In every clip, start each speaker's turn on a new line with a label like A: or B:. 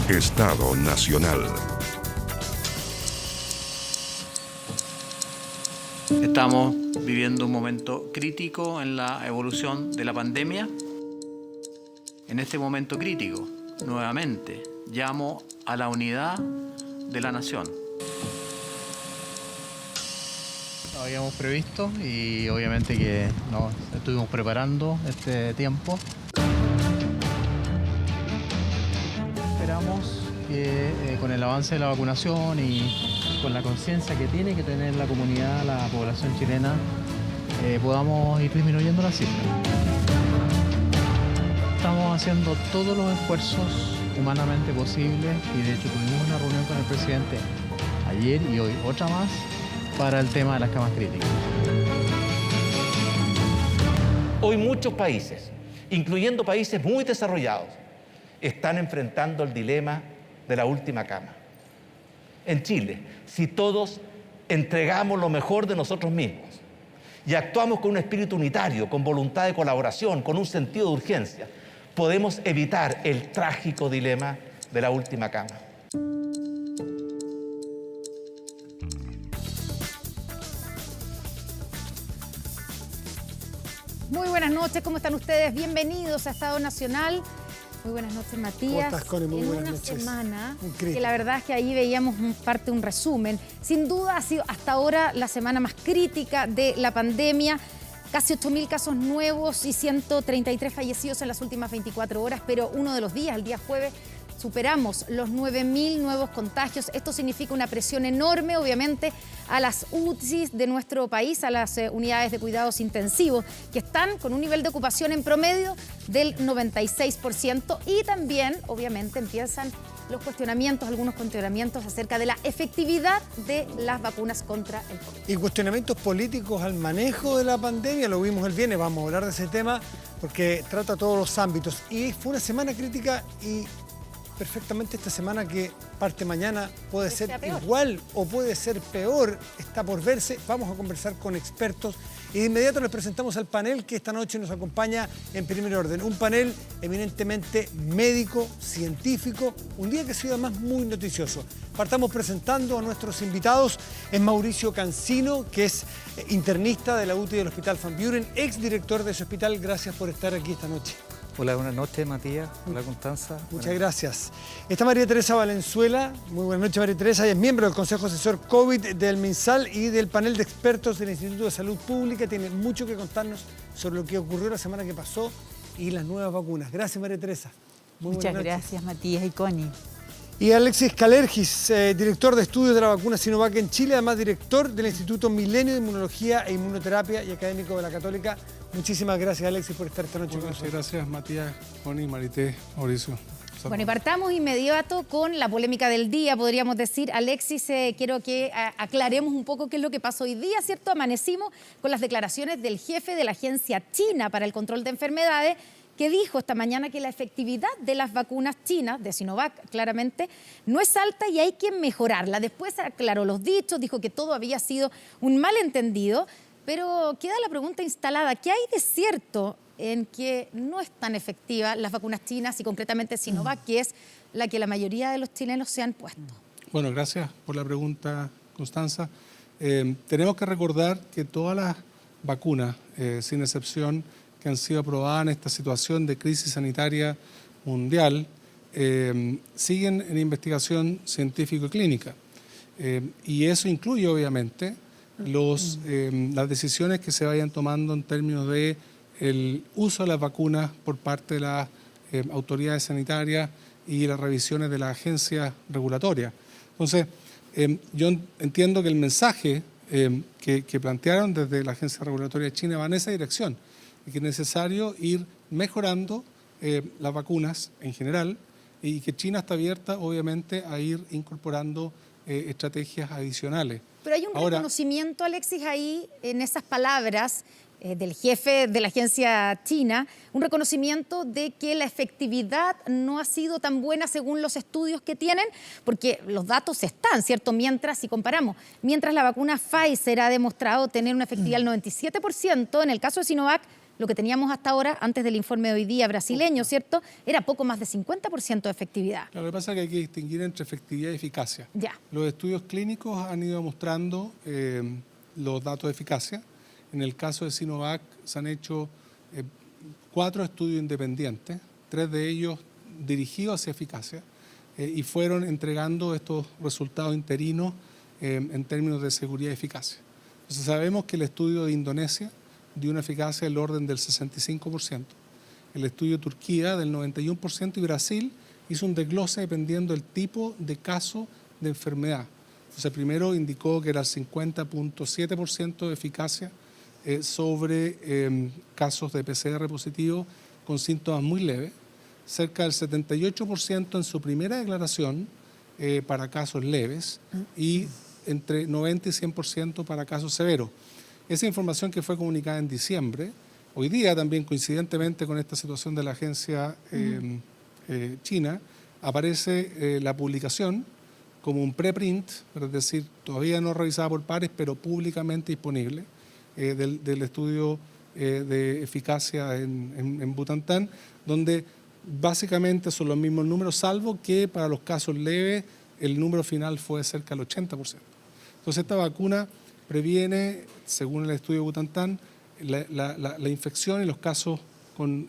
A: Estado Nacional.
B: Estamos viviendo un momento crítico en la evolución de la pandemia. En este momento crítico, nuevamente, llamo a la unidad de la nación.
C: Lo habíamos previsto y obviamente que nos estuvimos preparando este tiempo. Esperamos que con el avance de la vacunación y con la conciencia que tiene que tener la comunidad, la población chilena, podamos ir disminuyendo la cifra. Estamos haciendo todos los esfuerzos humanamente posibles y de hecho tuvimos una reunión con el presidente ayer y hoy otra más para el tema de las camas críticas.
D: Hoy muchos países, incluyendo países muy desarrollados, están enfrentando el dilema de la última cama. En Chile, si todos entregamos lo mejor de nosotros mismos y actuamos con un espíritu unitario, con voluntad de colaboración, con un sentido de urgencia, podemos evitar el trágico dilema de la última cama.
E: Muy buenas noches, ¿cómo están ustedes? Bienvenidos a Estado Nacional. Muy buenas noches, Matías.
F: ¿Cómo estás, Connie? Muy buenas noches.
E: En una semana
F: Increíble.
E: que la verdad es que ahí veíamos un resumen. Sin duda ha sido hasta ahora la semana más crítica de la pandemia. Casi 8.000 casos nuevos y 133 fallecidos en las últimas 24 horas, pero uno de los días, el día jueves, superamos los 9.000 nuevos contagios. Esto significa una presión enorme, obviamente, a las UCIs de nuestro país, a las unidades de cuidados intensivos, que están con un nivel de ocupación en promedio del 96%. Y también, obviamente, empiezan los cuestionamientos, algunos cuestionamientos acerca de la efectividad de las vacunas contra el COVID.
F: Y cuestionamientos políticos al manejo de la pandemia, lo vimos el viernes, vamos a hablar de ese tema porque trata todos los ámbitos. Y fue una semana crítica y perfectamente esta semana que parte mañana puede ser igual o puede ser peor, está por verse. Vamos a conversar con expertos y de inmediato les presentamos al panel que esta noche nos acompaña en primer orden. Un panel eminentemente médico, científico, un día que ha sido además muy noticioso. Partamos presentando a nuestros invitados. Es Mauricio Cancino, que es internista de la UTI del Hospital Van Buren, exdirector de ese hospital. Gracias por estar aquí esta noche.
G: Hola, buenas noches, Matías. Hola, Constanza.
F: Muchas gracias. Está María Teresa Valenzuela. Muy buenas noches, María Teresa. Ella es miembro del Consejo Asesor COVID del MinSal y del panel de expertos del Instituto de Salud Pública. Tiene mucho que contarnos sobre lo que ocurrió la semana que pasó y las nuevas vacunas. Gracias, María Teresa.
H: Muchas gracias, Matías y Connie.
F: Y Alexis Calergis, director de estudios de la vacuna Sinovac en Chile, además director del Instituto Milenio de Inmunología e Inmunoterapia y académico de la Católica. Muchísimas gracias, Alexis, por estar esta noche con nosotros.
I: Gracias, Matías, Connie, Marité, Mauricio.
E: Bueno, y partamos inmediato con la polémica del día, podríamos decir. Alexis, quiero que aclaremos un poco qué es lo que pasó hoy día, ¿cierto? Amanecimos con las declaraciones del jefe de la Agencia China para el Control de Enfermedades, que dijo esta mañana que la efectividad de las vacunas chinas, de Sinovac claramente, no es alta y hay que mejorarla. Después aclaró los dichos, dijo que todo había sido un malentendido, pero queda la pregunta instalada, ¿qué hay de cierto en que no es tan efectiva las vacunas chinas y concretamente Sinovac, que es la que la mayoría de los chilenos se han puesto?
I: Bueno, gracias por la pregunta, Constanza. Tenemos que recordar que todas las vacunas, sin excepción, que han sido aprobadas en esta situación de crisis sanitaria mundial, siguen en investigación científico-clínica. Y eso incluye, obviamente, las decisiones que se vayan tomando en términos de el uso de las vacunas por parte de las autoridades sanitarias y las revisiones de las agencias regulatorias. Entonces, yo entiendo que el mensaje que plantearon desde la agencia regulatoria china va en esa dirección, y que es necesario ir mejorando las vacunas en general y que China está abierta, obviamente, a ir incorporando estrategias adicionales.
E: Pero hay un reconocimiento, Alexis, ahí en esas palabras del jefe de la agencia china, un reconocimiento de que la efectividad no ha sido tan buena según los estudios que tienen, porque los datos están, ¿cierto? Mientras, si comparamos, mientras la vacuna Pfizer ha demostrado tener una efectividad del 97%, en el caso de Sinovac, Lo que teníamos hasta ahora, antes del informe de hoy día brasileño, ¿cierto? Era poco más de 50% de efectividad.
I: Claro, lo que pasa es que hay que distinguir entre efectividad y eficacia.
E: Ya.
I: Los estudios clínicos han ido mostrando los datos de eficacia. En el caso de Sinovac se han hecho 4 estudios independientes, 3 de ellos dirigidos hacia eficacia, y fueron entregando estos resultados interinos en términos de seguridad y eficacia. Entonces sabemos que el estudio de Indonesia dio una eficacia del orden del 65%, el estudio de Turquía del 91% y Brasil hizo un desglose dependiendo del tipo de caso de enfermedad. Entonces primero indicó que era el 50.7% de eficacia sobre casos de PCR positivo con síntomas muy leves, cerca del 78% en su primera declaración para casos leves y entre 90 y 100% para casos severos. Esa información que fue comunicada en diciembre, hoy día también coincidentemente con esta situación de la agencia china, aparece la publicación como un preprint, es decir, todavía no revisada por pares, pero públicamente disponible, del estudio de eficacia en Butantan, donde básicamente son los mismos números, salvo que para los casos leves el número final fue cerca del 80%. Entonces esta vacuna previene, según el estudio de Butantan, la infección y los casos con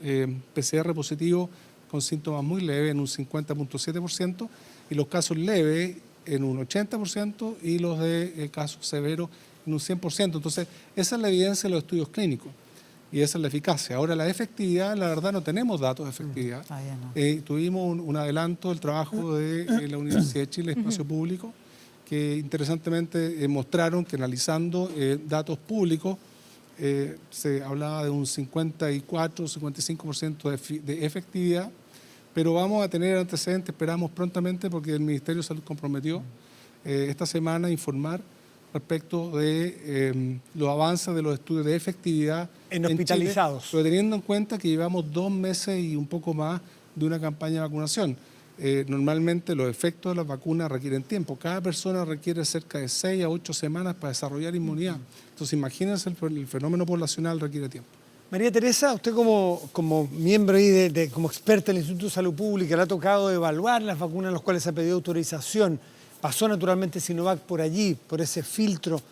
I: PCR positivo con síntomas muy leves en un 50.7% y los casos leves en un 80% y los de casos severos en un 100%. Entonces, esa es la evidencia de los estudios clínicos y esa es la eficacia. Ahora, la efectividad, la verdad, no tenemos datos de efectividad.
H: No.
I: Tuvimos un adelanto del trabajo de la Universidad de Chile, Espacio Público, que interesantemente mostraron que analizando datos públicos se hablaba de un 54-55% de efectividad, pero vamos a tener antecedentes, esperamos prontamente, porque el Ministerio de Salud comprometió esta semana a informar respecto de los avances de los estudios de efectividad
F: en hospitalizados.
I: Chile, pero teniendo en cuenta que llevamos 2 meses y un poco más de una campaña de vacunación. Normalmente los efectos de las vacunas requieren tiempo. Cada persona requiere cerca de 6 a 8 semanas para desarrollar inmunidad. Entonces, imagínense, el fenómeno poblacional requiere tiempo.
F: María Teresa, usted como miembro ahí como experta del Instituto de Salud Pública, le ha tocado evaluar las vacunas a las cuales se ha pedido autorización. Pasó naturalmente Sinovac por allí, por ese filtro.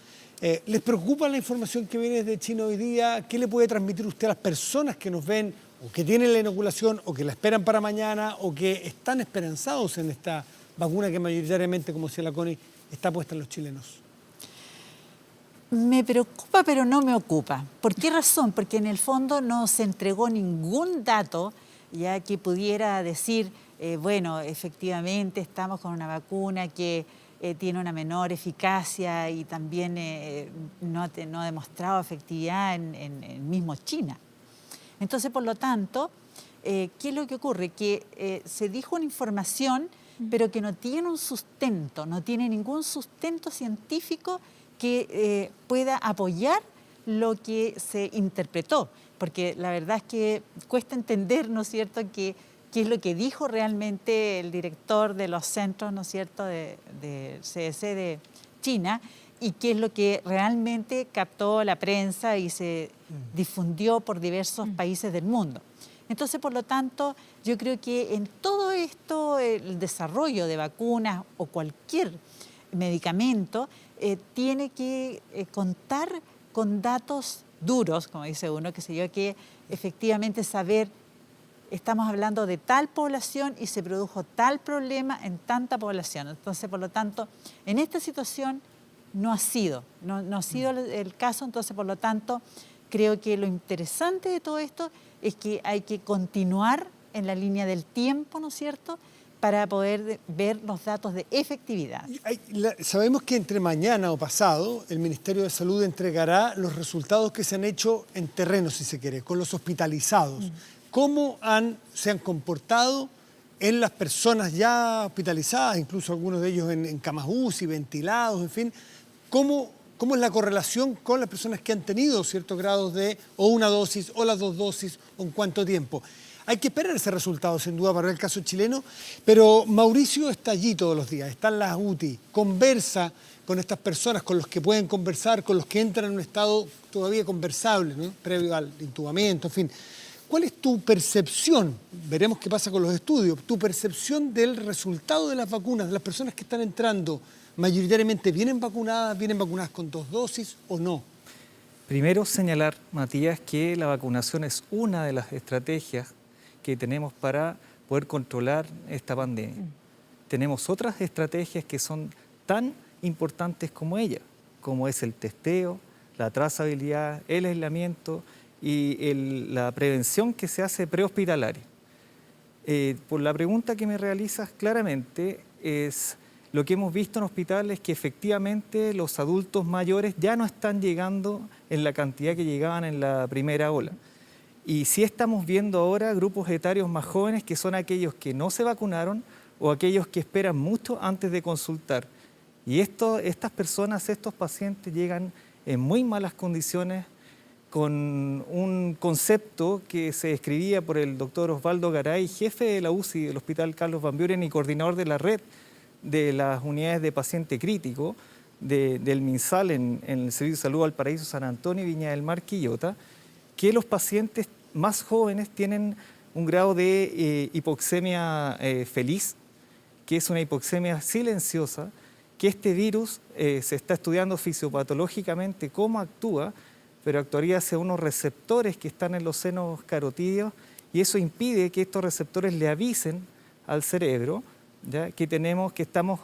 F: ¿Les preocupa la información que viene desde China hoy día? ¿Qué le puede transmitir usted a las personas que nos ven o que tienen la inoculación o que la esperan para mañana o que están esperanzados en esta vacuna que mayoritariamente, como decía la Connie, está puesta en los chilenos?
H: Me preocupa, pero no me ocupa. ¿Por qué razón? Porque en el fondo no se entregó ningún dato ya que pudiera decir, bueno, efectivamente estamos con una vacuna que tiene una menor eficacia y también no ha demostrado efectividad en mismo China. Entonces, por lo tanto, ¿qué es lo que ocurre? Que se dijo una información, pero que no tiene un sustento, no tiene ningún sustento científico que pueda apoyar lo que se interpretó. Porque la verdad es que cuesta entender, ¿no es cierto?, qué es lo que dijo realmente el director de los centros, ¿no es cierto?, del CDC de China, y qué es lo que realmente captó la prensa y se difundió por diversos países del mundo. Entonces, por lo tanto, yo creo que en todo esto, el desarrollo de vacunas o cualquier medicamento tiene que contar con datos duros, como dice uno, que sé yo, que efectivamente saber, estamos hablando de tal población y se produjo tal problema en tanta población. Entonces, por lo tanto, en esta situación no ha sido el caso. Entonces, por lo tanto, creo que lo interesante de todo esto es que hay que continuar en la línea del tiempo, ¿no es cierto?, para poder ver los datos de efectividad.
F: Sabemos que entre mañana o pasado el Ministerio de Salud entregará los resultados que se han hecho en terreno, si se quiere, con los hospitalizados. ¿Cómo se han comportado en las personas ya hospitalizadas, incluso algunos de ellos en camas UCI, ventilados, en fin? ¿Cómo es la correlación con las personas que han tenido ciertos grados de o una dosis o las 2 dosis o en cuánto tiempo? Hay que esperar ese resultado, sin duda, para el caso chileno, pero Mauricio está allí todos los días, está en las UTI, conversa con estas personas, con los que pueden conversar, con los que entran en un estado todavía conversable, ¿no? Previo al intubamiento, en fin. ¿Cuál es tu percepción? Veremos qué pasa con los estudios. Tu percepción del resultado de las vacunas, de las personas que están entrando, mayoritariamente vienen vacunadas con 2 dosis o no.
G: Primero señalar, Matías, que la vacunación es una de las estrategias que tenemos para poder controlar esta pandemia. Tenemos otras estrategias que son tan importantes como ella, como es el testeo, la trazabilidad, el aislamiento y la prevención que se hace prehospitalaria. Por la pregunta que me realizas, claramente es lo que hemos visto en hospitales que efectivamente los adultos mayores ya no están llegando en la cantidad que llegaban en la primera ola. Y sí estamos viendo ahora grupos etarios más jóvenes que son aquellos que no se vacunaron o aquellos que esperan mucho antes de consultar. Y estas personas, estos pacientes llegan en muy malas condiciones con un concepto que se describía por el doctor Osvaldo Garay, jefe de la UCI del Hospital Carlos Van Buren y coordinador de la red de las unidades de paciente crítico del MinSal en el Servicio de Salud Valparaíso, San Antonio, Viña del Mar, Quillota, que los pacientes más jóvenes tienen un grado de hipoxemia feliz, que es una hipoxemia silenciosa, que este virus se está estudiando fisiopatológicamente cómo actúa, pero actuaría hacia unos receptores que están en los senos carotídeos y eso impide que estos receptores le avisen al cerebro, ¿ya? Que estamos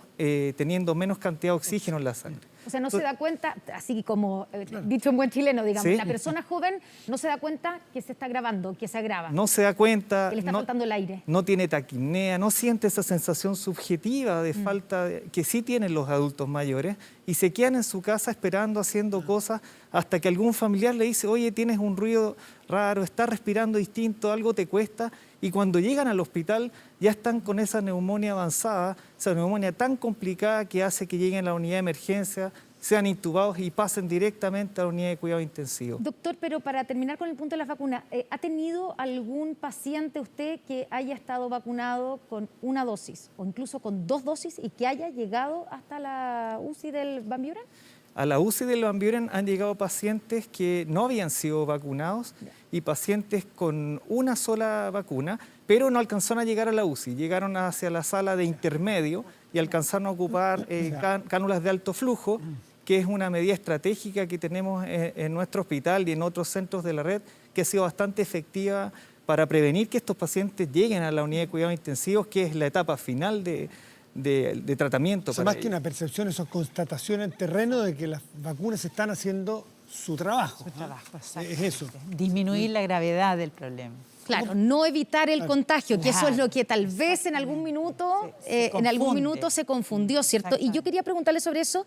G: teniendo menos cantidad de oxígeno en la sangre.
E: O sea, no se da cuenta, así como dicho en buen chileno, digamos,
G: ¿Sí?
E: la persona joven no se da cuenta que se está agravando, que se agrava,
G: No se da cuenta,
E: que le está faltando el aire.
G: no tiene taquipnea, no siente esa sensación subjetiva de falta que sí tienen los adultos mayores y se quedan en su casa esperando, haciendo cosas hasta que algún familiar le dice, oye, tienes un ruido raro, estás respirando distinto, algo te cuesta, y cuando llegan al hospital ya están con esa neumonía avanzada, esa neumonía tan complicada que hace que lleguen a la unidad de emergencia, sean intubados y pasen directamente a la unidad de cuidado intensivo.
E: Doctor, pero para terminar con el punto de las vacunas, ¿ha tenido algún paciente usted que haya estado vacunado con 1 dosis o incluso con 2 dosis y que haya llegado hasta la UCI del Van Buren?
G: A la UCI del Van Buren han llegado pacientes que no habían sido vacunados y pacientes con una sola vacuna, pero no alcanzaron a llegar a la UCI, llegaron hacia la sala de intermedio y alcanzaron a ocupar cánulas de alto flujo, que es una medida estratégica que tenemos en nuestro hospital y en otros centros de la red, que ha sido bastante efectiva para prevenir que estos pacientes lleguen a la unidad de cuidados intensivos, que es la etapa final de tratamiento.
F: O sea, más que una percepción, eso es constatación en terreno de que las vacunas están haciendo su trabajo.
H: Su trabajo, exacto.
F: Es eso.
H: Disminuir la gravedad del problema.
E: Claro, no evitar el contagio, que eso es
H: Claro.
E: lo que tal vez en algún minuto, se confundió, ¿cierto? Y yo quería preguntarle sobre eso.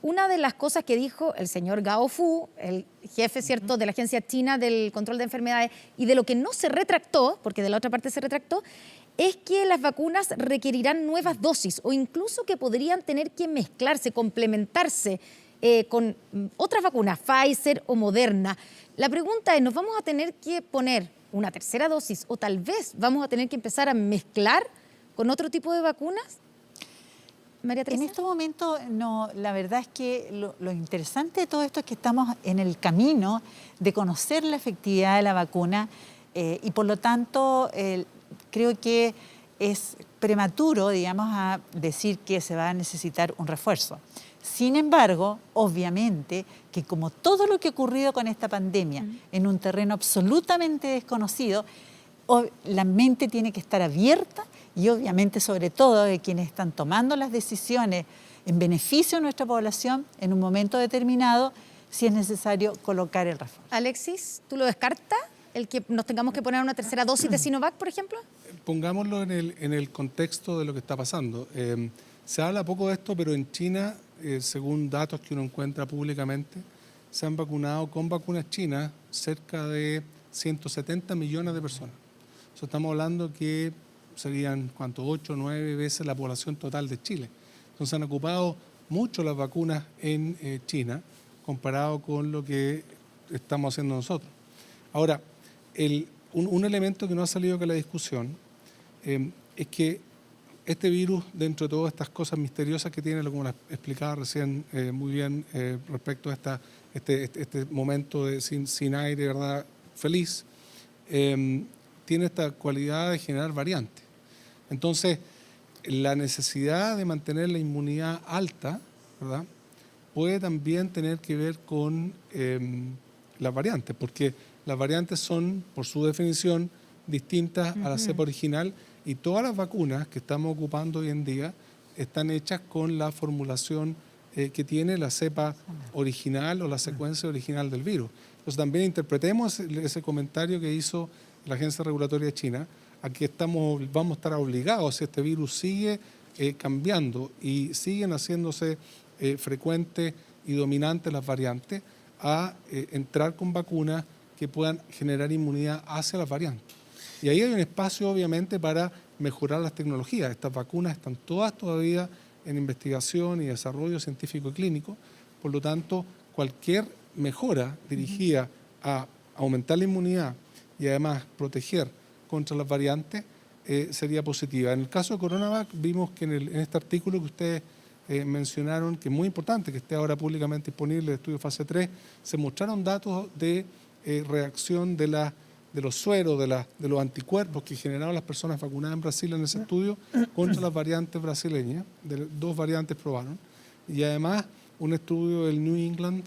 E: Una de las cosas que dijo el señor Gao Fu, el jefe, ¿cierto?, de la Agencia China del Control de Enfermedades, y de lo que no se retractó, porque de la otra parte se retractó, es que las vacunas requerirán nuevas dosis o incluso que podrían tener que mezclarse, complementarse con otras vacunas, Pfizer o Moderna. La pregunta es, ¿nos vamos a tener que poner una tercera dosis o tal vez vamos a tener que empezar a mezclar con otro tipo de vacunas? María Teresa.
H: En estos momentos, no, la verdad es que lo interesante de todo esto es que estamos en el camino de conocer la efectividad de la vacuna y por lo tanto creo que es prematuro, digamos, a decir que se va a necesitar un refuerzo. Sin embargo, obviamente, que como todo lo que ha ocurrido con esta pandemia en un terreno absolutamente desconocido, la mente tiene que estar abierta y obviamente, sobre todo, de quienes están tomando las decisiones en beneficio de nuestra población en un momento determinado, si es necesario colocar el refuerzo.
E: Alexis, ¿tú lo descartas? ¿El que nos tengamos que poner una tercera dosis de Sinovac, por ejemplo?
I: Pongámoslo en el contexto de lo que está pasando. Se habla poco de esto, pero en China, según datos que uno encuentra públicamente, se han vacunado con vacunas chinas cerca de 170 millones de personas. O sea, estamos hablando que serían, ¿cuánto? 8 o 9 veces la población total de Chile. Entonces han ocupado mucho las vacunas en China comparado con lo que estamos haciendo nosotros. Ahora, un elemento que no ha salido de la discusión es que este virus, dentro de todas estas cosas misteriosas que tiene, como las explicaba recién muy bien respecto a este momento sin aire, ¿verdad?, feliz, tiene esta cualidad de generar variantes. Entonces, la necesidad de mantener la inmunidad alta, ¿verdad?, puede también tener que ver con las variantes, porque las variantes son, por su definición, distintas a la cepa original, y todas las vacunas que estamos ocupando hoy en día están hechas con la formulación que tiene la cepa original o la secuencia original del virus. Entonces también interpretemos ese comentario que hizo la Agencia Regulatoria China, a que vamos a estar obligados, si este virus sigue cambiando y siguen haciéndose frecuentes y dominantes las variantes, a entrar con vacunas que puedan generar inmunidad hacia las variantes. Y ahí hay un espacio, obviamente, para mejorar las tecnologías. Estas vacunas están todas todavía en investigación y desarrollo científico y clínico. Por lo tanto, cualquier mejora dirigida a aumentar la inmunidad y además proteger contra las variantes sería positiva. En el caso de CoronaVac, vimos que en este artículo que ustedes mencionaron, que es muy importante que esté ahora públicamente disponible, el estudio fase 3, se mostraron datos de reacción de los sueros, de los anticuerpos que generaron las personas vacunadas en Brasil en ese estudio contra las variantes brasileñas. 2 variantes probaron. Y además, un estudio del New England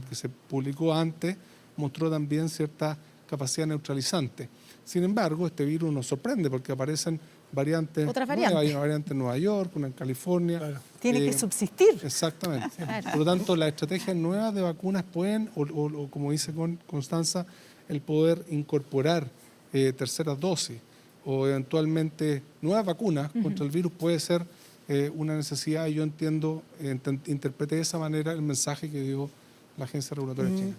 I: que se publicó antes mostró también cierta capacidad neutralizante. Sin embargo, este virus nos sorprende porque aparecen variantes.
E: Otras
I: nuevas.
E: variantes.
I: Hay una variante en Nueva York, una en California.
F: Claro.
H: Tiene que subsistir.
I: Exactamente.
E: Claro.
I: Por lo tanto, las estrategias nuevas de vacunas pueden, o como dice Constanza, el poder incorporar terceras dosis o eventualmente nuevas vacunas contra el virus puede ser una necesidad, y yo interpreté de esa manera el mensaje que dio la Agencia Regulatoria China.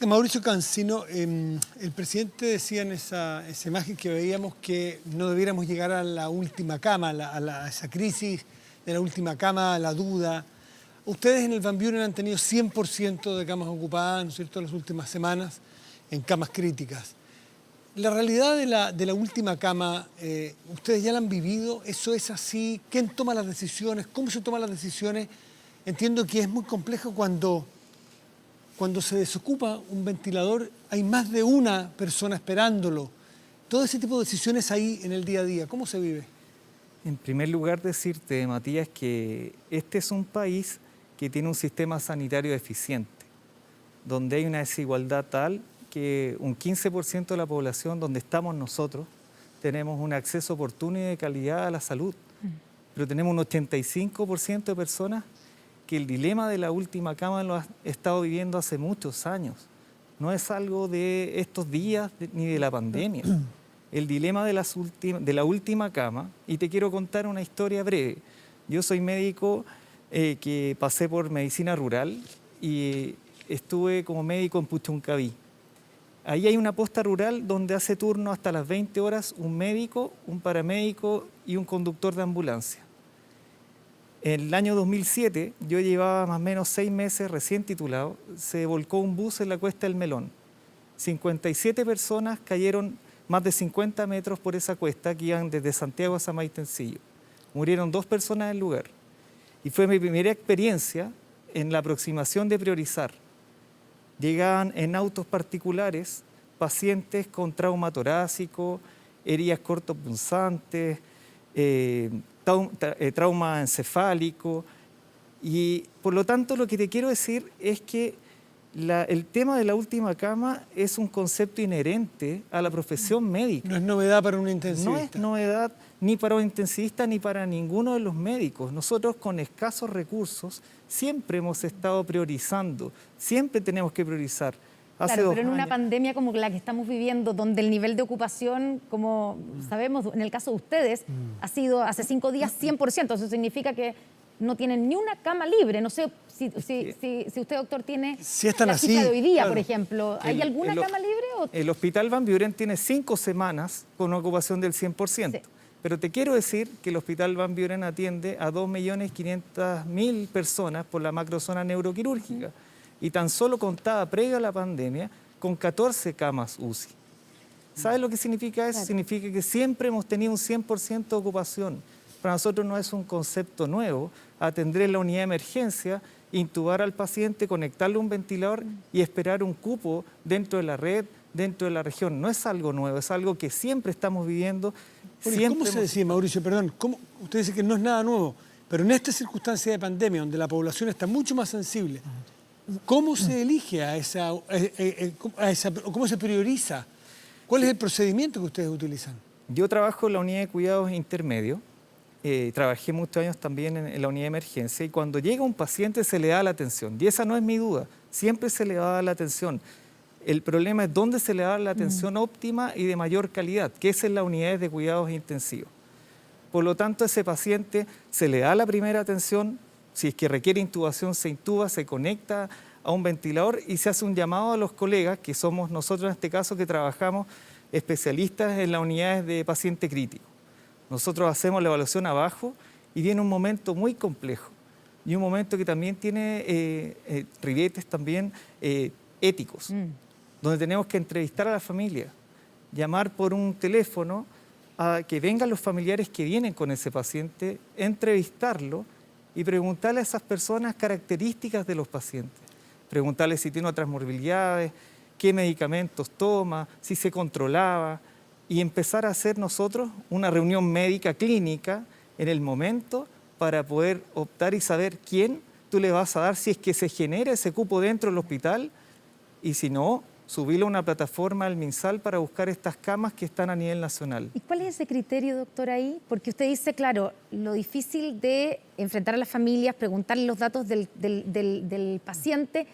F: Mauricio Cancino, el presidente decía en esa imagen que veíamos que no debiéramos llegar a la última cama, a esa crisis de la última cama, a la duda. Ustedes en el Van Buren han tenido 100% de camas ocupadas, ¿no es cierto?, en las últimas semanas, en camas críticas. La realidad de la última cama, ¿ustedes ya la han vivido? ¿Eso es así? ¿Quién toma las decisiones? ¿Cómo se toman las decisiones? Entiendo que es muy complejo cuando se desocupa un ventilador, hay más de una persona esperándolo. Todo ese tipo de decisiones ahí en el día a día, ¿cómo se vive?
G: En primer lugar, decirte, Matías, que este es un país que tiene un sistema sanitario eficiente, donde hay una desigualdad tal que un 15% de la población, donde estamos nosotros, tenemos un acceso oportuno y de calidad a la salud. Pero tenemos un 85% de personas que el dilema de la última cama lo ha estado viviendo hace muchos años. No es algo de estos días ni de la pandemia. El dilema de la última cama, y te quiero contar una historia breve. Yo soy médico que pasé por medicina rural y estuve como médico en Puchuncaví. Ahí hay una posta rural donde hace turno hasta las 20 horas un médico, un paramédico y un conductor de ambulancia. En el año 2007, yo llevaba más o menos 6 meses recién titulado, se volcó un bus en la Cuesta del Melón. 57 personas cayeron más de 50 metros por esa cuesta que iban desde Santiago a Samaitencillo. Murieron 2 personas en el lugar. Y fue mi primera experiencia en la aproximación de priorizar. Llegaban en autos particulares pacientes con trauma torácico, heridas cortopunzantes, trauma encefálico, y por lo tanto lo que te quiero decir es que el tema de la última cama es un concepto inherente a la profesión médica.
F: No es novedad para un intensivista.
G: No es novedad ni para un intensivista ni para ninguno de los médicos. Nosotros con escasos recursos siempre hemos estado priorizando, siempre tenemos que priorizar.
E: Claro, pero en una pandemia como la que estamos viviendo, donde el nivel de ocupación, como sabemos, en el caso de ustedes, ha sido hace 5 días 100%. Eso significa que no tienen ni una cama libre. No sé si usted, doctor, tiene
F: si están
E: la
F: así,
E: cifra de hoy día,
F: claro.
E: Por ejemplo. ¿Hay alguna cama libre?
G: El Hospital Van Buren tiene 5 semanas con una ocupación del 100%. Sí. Pero te quiero decir que el Hospital Van Buren atiende a 2.500.000 personas por la macrozona neuroquirúrgica. Y tan solo contaba previo a la pandemia con 14 camas UCI. ¿Sabes lo que significa eso?
E: Claro.
G: Significa que siempre hemos tenido un 100% de ocupación. Para nosotros no es un concepto nuevo atender en la unidad de emergencia, intubar al paciente, conectarle un ventilador y esperar un cupo dentro de la red, dentro de la región. No es algo nuevo, es algo que siempre estamos viviendo.
F: ¿Cómo se decide, Mauricio? Perdón, usted dice que no es nada nuevo, pero en esta circunstancia de pandemia, donde la población está mucho más sensible, ¿cómo se elige cómo se prioriza? ¿Cuál es el procedimiento que ustedes utilizan?
G: Yo trabajo en la unidad de cuidados intermedios. Trabajé muchos años también en la unidad de emergencia y cuando llega un paciente se le da la atención. Y esa no es mi duda, siempre se le va a dar la atención. El problema es dónde se le da la atención óptima y de mayor calidad, que es en las unidades de cuidados intensivos. Por lo tanto, a ese paciente se le da la primera atención, si es que requiere intubación se intuba, se conecta a un ventilador y se hace un llamado a los colegas, que somos nosotros en este caso que trabajamos especialistas en las unidades de paciente crítico. Nosotros hacemos la evaluación abajo y viene un momento muy complejo y un momento que también tiene ribetes también éticos, donde tenemos que entrevistar a la familia, llamar por un teléfono a que vengan los familiares que vienen con ese paciente, entrevistarlo y preguntarle a esas personas características de los pacientes, preguntarle si tiene otras morbilidades, qué medicamentos toma, si se controlaba, y empezar a hacer nosotros una reunión médica clínica en el momento para poder optar y saber quién tú le vas a dar si es que se genera ese cupo dentro del hospital y si no, subirlo a una plataforma del MinSal para buscar estas camas que están a nivel nacional.
E: ¿Y cuál es ese criterio, doctor, ahí? Porque usted dice, claro, lo difícil de enfrentar a las familias, preguntarle los datos del paciente,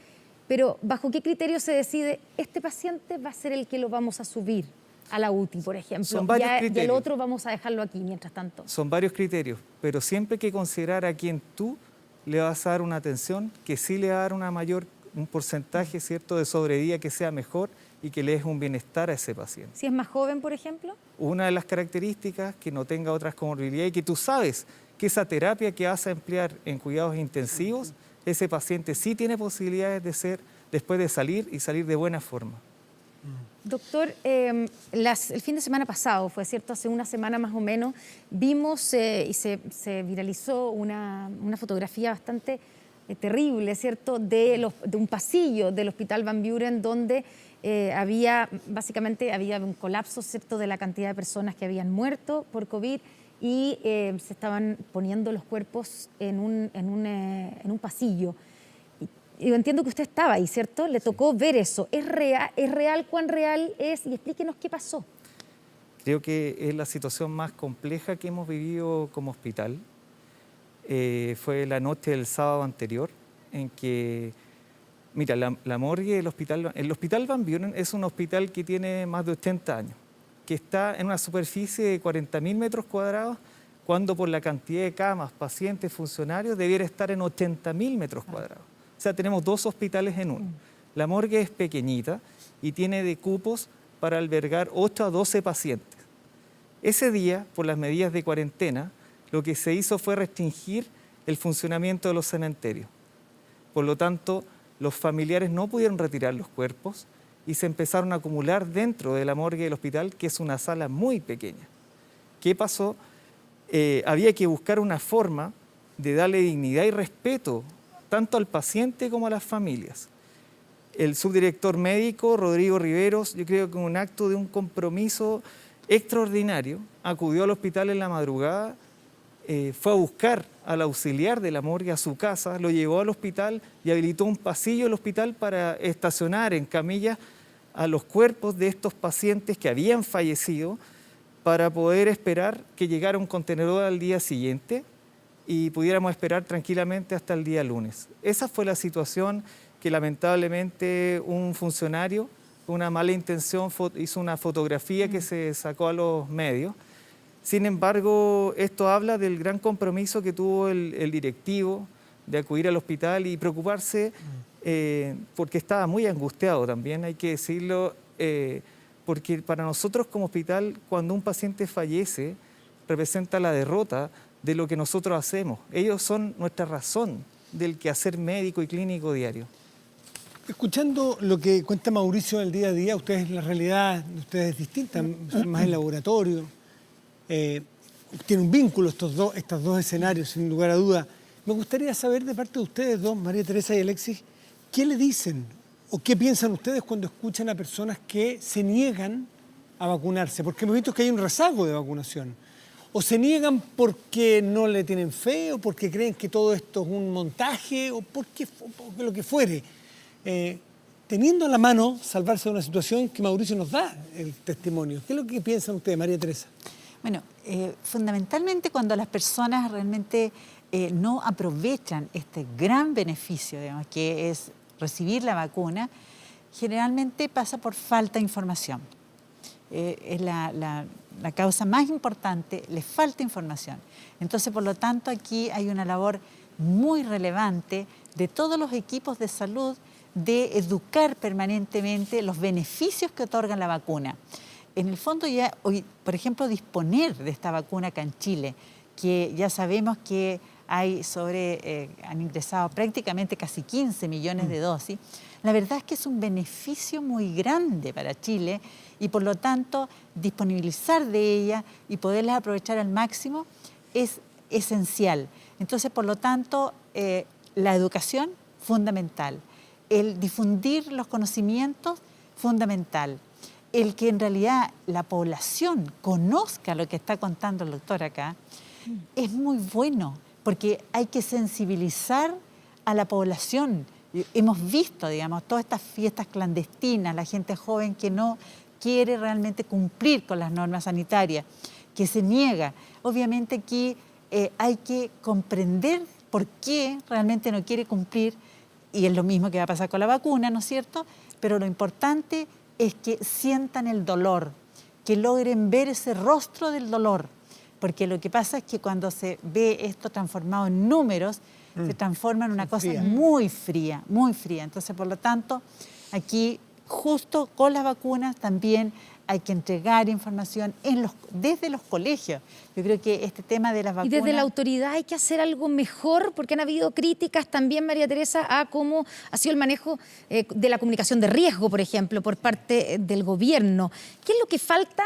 E: pero ¿bajo qué criterio se decide este paciente va a ser el que lo vamos a subir a la UTI, por ejemplo?
G: Son varios
E: y el
G: criterios.
E: otro vamos a dejarlo aquí mientras tanto.
G: Son varios criterios, pero siempre hay que considerar a quien tú le vas a dar una atención que sí le va a dar un porcentaje, ¿cierto?, de sobrevida que sea mejor y que le des un bienestar a ese paciente.
E: Si es más joven, por ejemplo.
G: Una de las características, que no tenga otras comorbilidades y que tú sabes que esa terapia que vas a emplear en cuidados intensivos, ese paciente sí tiene posibilidades de ser, después de salir y salir de buena forma.
E: Doctor, el fin de semana pasado, fue cierto, hace una semana más o menos, vimos y se viralizó una fotografía bastante terrible, ¿cierto?, de un pasillo del Hospital Van Buren donde básicamente había un colapso, ¿cierto?, de la cantidad de personas que habían muerto por COVID y se estaban poniendo los cuerpos en un pasillo. Yo entiendo que usted estaba ahí, ¿cierto? Le tocó ver eso. ¿Es real? ¿Cuán real es? Y explíquenos qué pasó.
G: Creo que es la situación más compleja que hemos vivido como hospital. Fue la noche del sábado anterior en que, mira, la morgue del hospital, el Hospital Van Buren es un hospital que tiene más de 80 años, que está en una superficie de 40.000 metros cuadrados, cuando por la cantidad de camas, pacientes, funcionarios, debiera estar en 80.000 metros cuadrados. O sea, tenemos dos hospitales en uno. La morgue es pequeñita y tiene de cupos para albergar 8 a 12 pacientes. Ese día, por las medidas de cuarentena, lo que se hizo fue restringir el funcionamiento de los cementerios. Por lo tanto, los familiares no pudieron retirar los cuerpos y se empezaron a acumular dentro de la morgue del hospital, que es una sala muy pequeña. ¿Qué pasó? Había que buscar una forma de darle dignidad y respeto tanto al paciente como a las familias. El subdirector médico, Rodrigo Riveros, yo creo que en un acto de un compromiso extraordinario, acudió al hospital en la madrugada, fue a buscar al auxiliar de la morgue a su casa, lo llevó al hospital y habilitó un pasillo del hospital para estacionar en camillas a los cuerpos de estos pacientes que habían fallecido para poder esperar que llegara un contenedor al día siguiente y pudiéramos esperar tranquilamente hasta el día lunes. Esa fue la situación que lamentablemente un funcionario con una mala intención hizo una fotografía que se sacó a los medios. Sin embargo, esto habla del gran compromiso que tuvo el directivo de acudir al hospital y preocuparse porque estaba muy angustiado también, hay que decirlo, porque para nosotros como hospital, cuando un paciente fallece, representa la derrota de lo que nosotros hacemos. Ellos son nuestra razón del quehacer médico y clínico diario.
F: Escuchando lo que cuenta Mauricio del día a día, ustedes, la realidad de ustedes es distinta, son más en laboratorio, tienen un vínculo estos dos escenarios, sin lugar a duda. Me gustaría saber de parte de ustedes dos, María Teresa y Alexis, ¿qué le dicen o qué piensan ustedes cuando escuchan a personas que se niegan a vacunarse? Porque hemos visto que hay un rezago de vacunación. O se niegan porque no le tienen fe, o porque creen que todo esto es un montaje, o porque lo que fuere. Teniendo a la mano salvarse de una situación que Mauricio nos da el testimonio. ¿Qué es lo que piensan ustedes, María Teresa?
H: Bueno, fundamentalmente cuando las personas realmente no aprovechan este gran beneficio, digamos, que es recibir la vacuna, generalmente pasa por falta de información. Es la causa más importante, les falta información. Entonces, por lo tanto, aquí hay una labor muy relevante de todos los equipos de salud de educar permanentemente los beneficios que otorga la vacuna. En el fondo ya hoy, por ejemplo, disponer de esta vacuna acá en Chile, que ya sabemos que han ingresado prácticamente casi 15 millones de dosis, la verdad es que es un beneficio muy grande para Chile y por lo tanto disponibilizar de ella y poderla aprovechar al máximo es esencial. Entonces, por lo tanto, la educación, fundamental. El difundir los conocimientos, fundamental. El que en realidad la población conozca lo que está contando el doctor acá, es muy bueno, porque hay que sensibilizar a la población. Hemos visto, digamos, todas estas fiestas clandestinas, la gente joven que no quiere realmente cumplir con las normas sanitarias, que se niega. Obviamente aquí hay que comprender por qué realmente no quiere cumplir, y es lo mismo que va a pasar con la vacuna, ¿no es cierto? Pero lo importante es que sientan el dolor, que logren ver ese rostro del dolor, porque lo que pasa es que cuando se ve esto transformado en números, se transforma en una cosa muy fría, muy fría. Entonces, por lo tanto, aquí justo con las vacunas también hay que entregar información desde los colegios. Yo creo que este tema de las vacunas...
E: Y desde la autoridad hay que hacer algo mejor, porque han habido críticas también, María Teresa, a cómo ha sido el manejo de la comunicación de riesgo, por ejemplo, por parte del gobierno. ¿Qué es lo que falta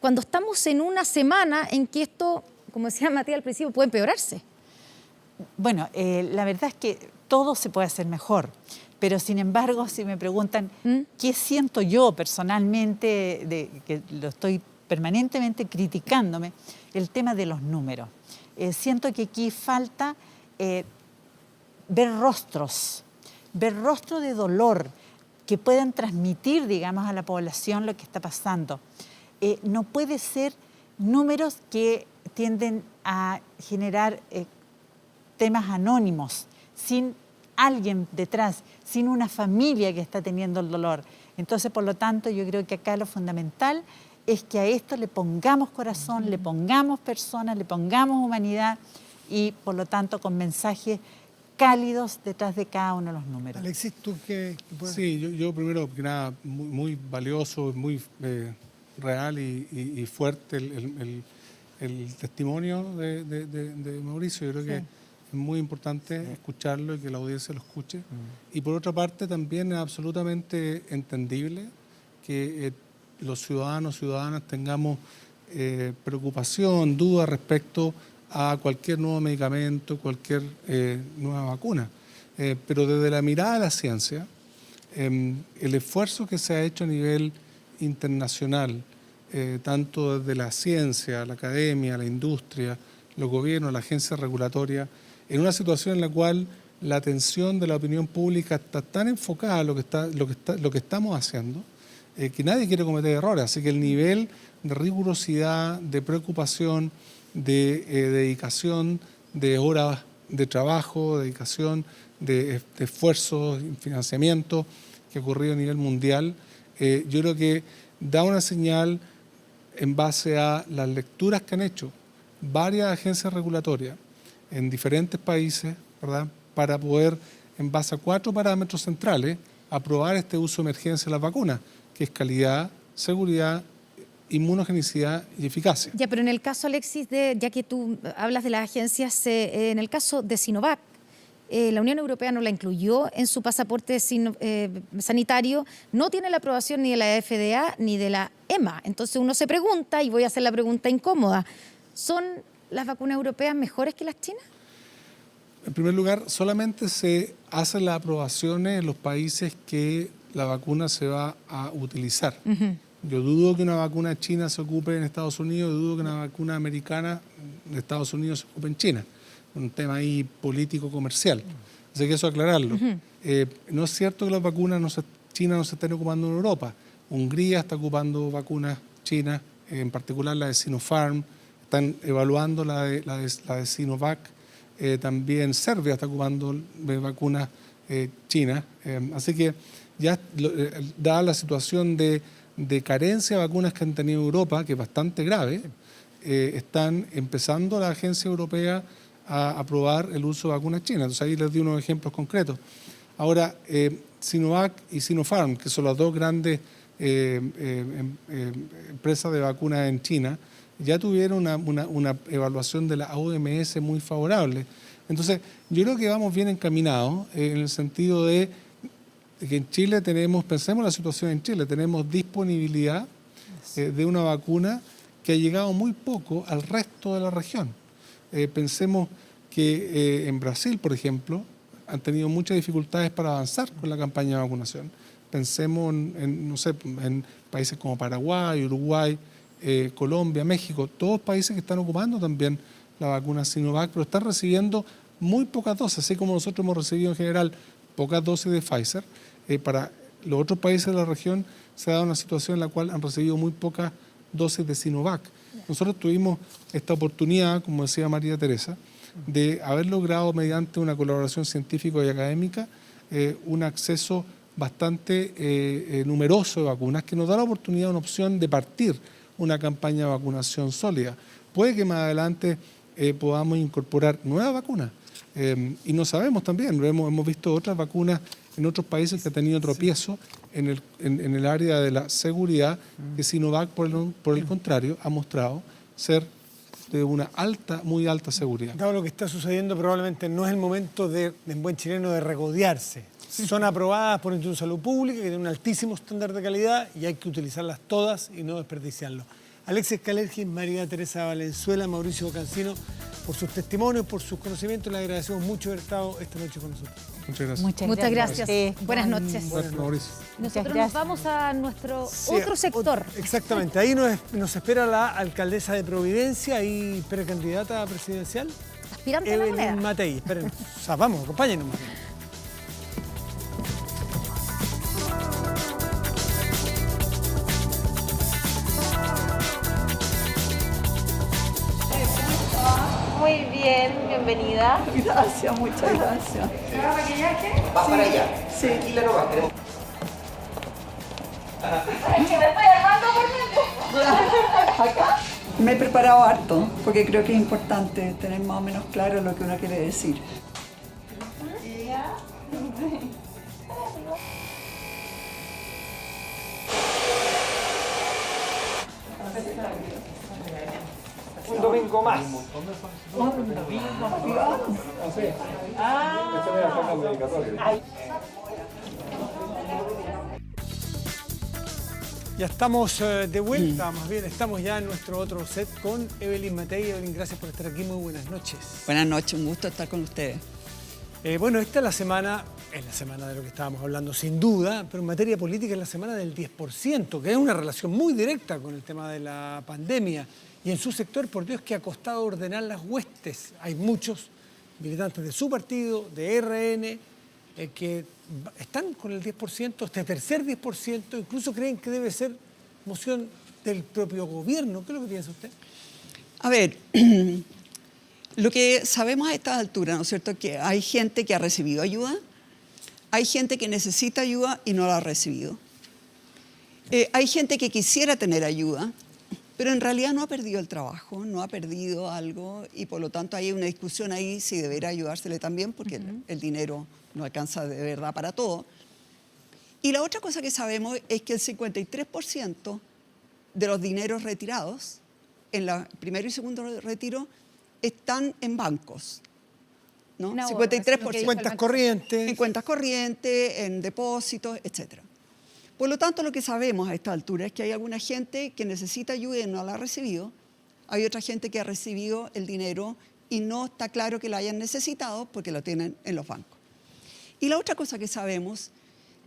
E: cuando estamos en una semana en que esto, como decía Matías al principio, puede empeorarse?
H: Bueno, la verdad es que todo se puede hacer mejor. Pero, sin embargo, si me preguntan qué siento yo personalmente, que lo estoy permanentemente criticándome, el tema de los números. Siento que aquí falta ver rostros de dolor que puedan transmitir, digamos, a la población lo que está pasando. No puede ser números que tienden a generar temas anónimos, sin alguien detrás, sin una familia que está teniendo el dolor. Entonces, por lo tanto, yo creo que acá lo fundamental es que a esto le pongamos corazón, le pongamos personas, le pongamos humanidad y, por lo tanto, con mensajes cálidos detrás de cada uno de los números.
F: Alexis, ¿tú qué puedes?
I: Sí, yo primero que nada, muy valioso, muy real y fuerte el testimonio de Mauricio. Yo creo que es muy importante escucharlo y que la audiencia lo escuche. Y por otra parte también es absolutamente entendible que los ciudadanos, ciudadanas tengamos preocupación, duda respecto a cualquier nuevo medicamento, cualquier nueva vacuna. Pero desde la mirada de la ciencia, el esfuerzo que se ha hecho a nivel internacional, tanto desde la ciencia, la academia, la industria, los gobiernos, la agencia regulatoria, en una situación en la cual la atención de la opinión pública está tan enfocada a lo que estamos haciendo, que nadie quiere cometer errores. Así que el nivel de rigurosidad, de preocupación, de dedicación, de horas de trabajo, dedicación, de esfuerzos, financiamiento que ha ocurrido a nivel mundial, yo creo que da una señal en base a las lecturas que han hecho varias agencias regulatorias en diferentes países, ¿verdad?, para poder, en base a 4 parámetros centrales, aprobar este uso de emergencia de las vacunas, que es calidad, seguridad, inmunogenicidad y eficacia.
E: Ya, pero en el caso, Alexis, ya que tú hablas de las agencias, en el caso de Sinovac, La Unión Europea no la incluyó en su pasaporte sanitario, no tiene la aprobación ni de la FDA ni de la EMA. Entonces uno se pregunta, y voy a hacer la pregunta incómoda, ¿son las vacunas europeas mejores que las chinas?
I: En primer lugar, solamente se hacen las aprobaciones en los países que la vacuna se va a utilizar. Yo dudo que una vacuna china se ocupe en Estados Unidos, dudo que una vacuna americana de Estados Unidos se ocupe en China. Un tema ahí político-comercial. Así que eso aclararlo. No es cierto que las vacunas chinas no se estén ocupando en Europa. Hungría está ocupando vacunas chinas, en particular la de Sinopharm. Están evaluando la de Sinovac. También Serbia está ocupando vacunas chinas. Así que ya dada la situación de carencia de vacunas que han tenido Europa, que es bastante grave, están empezando la agencia europea a aprobar el uso de vacunas chinas. Entonces ahí les di unos ejemplos concretos. Ahora, Sinovac y Sinopharm, que son las dos grandes empresas de vacunas en China, ya tuvieron una evaluación de la OMS muy favorable. Entonces, yo creo que vamos bien encaminados en el sentido de que en Chile pensemos la situación en Chile, tenemos disponibilidad de una vacuna que ha llegado muy poco al resto de la región. Pensemos que en Brasil, por ejemplo, han tenido muchas dificultades para avanzar con la campaña de vacunación. Pensemos en países como Paraguay, Uruguay, Colombia, México, todos países que están ocupando también la vacuna Sinovac, pero están recibiendo muy pocas dosis, así como nosotros hemos recibido en general pocas dosis de Pfizer. Para los otros países de la región se ha dado una situación en la cual han recibido muy pocas dosis de Sinovac. Nosotros tuvimos esta oportunidad, como decía María Teresa, de haber logrado mediante una colaboración científica y académica un acceso bastante numeroso de vacunas que nos da la oportunidad, una opción de partir una campaña de vacunación sólida. Puede que más adelante podamos incorporar nuevas vacunas y no sabemos también, hemos visto otras vacunas en otros países que han tenido tropiezo en el área de la seguridad, que Sinovac, por el contrario, ha mostrado ser de una muy alta seguridad.
F: Dado lo que está sucediendo, probablemente no es el momento en buen chileno de regodearse. Son aprobadas por el Instituto de Salud Pública, que tiene un altísimo estándar de calidad y hay que utilizarlas todas y no desperdiciarlo. Alexis Kalergi, María Teresa Valenzuela, Mauricio Cancino, por sus testimonios, por sus conocimientos, le agradecemos mucho haber estado esta noche con nosotros.
I: Muchas gracias.
E: Muchas gracias. Buenas noches.
I: Gracias, Mauricio.
E: Nosotros nos vamos a nuestro otro sector.
F: Exactamente, ahí nos espera la alcaldesa de Providencia y precandidata presidencial,
E: Aspirante a la moneda.
F: Evelyn Matei. Esperen, o sea, vamos, acompáñenos.
A: Muy bien, bienvenida.
J: Gracias, muchas gracias.
A: ¿Se va a maquillaje?
J: ¿Va para allá? Sí. Claro, va.
A: Es que me estoy armando por dentro.
J: ¿Acá? Me he preparado harto, porque creo que es importante tener más o menos claro lo que uno quiere decir.
F: Un domingo más. Ya estamos de vuelta, más bien estamos ya en nuestro otro set con Evelyn Matei. Evelyn, gracias por estar aquí, muy buenas noches.
J: Buenas noches, un gusto estar con ustedes.
F: Bueno, esta es la semana de lo que estábamos hablando, sin duda, pero en materia política es la semana del 10%, que es una relación muy directa con el tema de la pandemia. Y en su sector, por Dios, que ha costado ordenar las huestes. Hay muchos militantes de su partido, de RN, que están con el 10%, este tercer 10%, incluso creen que debe ser moción del propio gobierno. ¿Qué es lo que piensa usted?
J: A ver, lo que sabemos a esta altura, ¿no es cierto?, que hay gente que ha recibido ayuda, hay gente que necesita ayuda y no la ha recibido. Hay gente que quisiera tener ayuda, pero en realidad no ha perdido el trabajo, no ha perdido algo y por lo tanto hay una discusión ahí si deberá ayudársele también porque el dinero no alcanza de verdad para todo. Y la otra cosa que sabemos es que el 53% de los dineros retirados en el primero y segundo retiro están en bancos. ¿no?
E: Un ahorro,
J: 53%.
E: eso
F: Cuentas corrientes.
J: En cuentas corrientes, en depósitos, etc. Por lo tanto, lo que sabemos a esta altura es que hay alguna gente que necesita ayuda y no la ha recibido. Hay otra gente que ha recibido el dinero y no está claro que lo hayan necesitado porque lo tienen en los bancos. Y la otra cosa que sabemos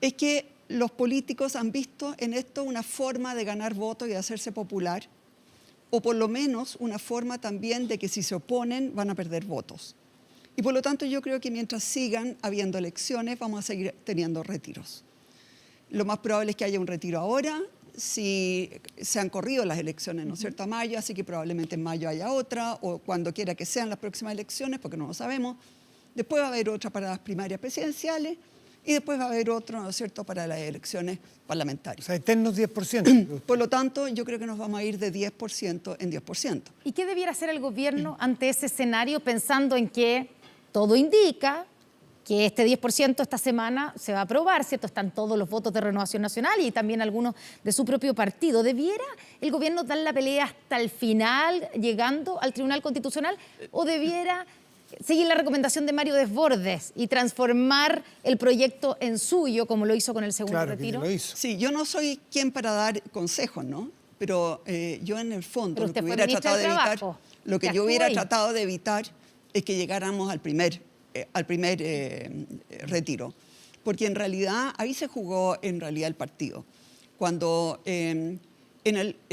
J: es que los políticos han visto en esto una forma de ganar votos y de hacerse popular, o por lo menos una forma también de que si se oponen van a perder votos. Y por lo tanto yo creo que mientras sigan habiendo elecciones vamos a seguir teniendo retiros. Lo más probable es que haya un retiro ahora, si se han corrido las elecciones, ¿no es cierto?, a mayo, así que probablemente en mayo haya otra, o cuando quiera que sean las próximas elecciones, porque no lo sabemos. Después va a haber otra para las primarias presidenciales y después va a haber otro, ¿no es cierto?, para las elecciones parlamentarias.
F: O sea, eternos 10%.
J: Por lo tanto, yo creo que nos vamos a ir de 10% en 10%.
E: ¿Y qué debiera hacer el gobierno ante ese escenario, pensando en que todo indica que este 10% esta semana se va a aprobar, ¿cierto? Están todos los votos de Renovación Nacional y también algunos de su propio partido. ¿Debiera el gobierno dar la pelea hasta el final, llegando al Tribunal Constitucional, o debiera seguir la recomendación de Mario Desbordes y transformar el proyecto en suyo, como lo hizo con el segundo
F: Claro que
E: retiro?
F: lo hizo.
J: Sí, yo no soy quien para dar consejos, ¿no? Pero yo en el fondo
E: Pero
J: lo que
E: usted fue
J: hubiera
E: ministra
J: tratado
E: del
J: de evitar,
E: Trabajo.
J: lo que
E: Ya
J: yo
E: estuvo
J: hubiera
E: ahí.
J: tratado de evitar es que llegáramos al primer retiro, porque en realidad ahí se jugó en realidad el partido. Cuando en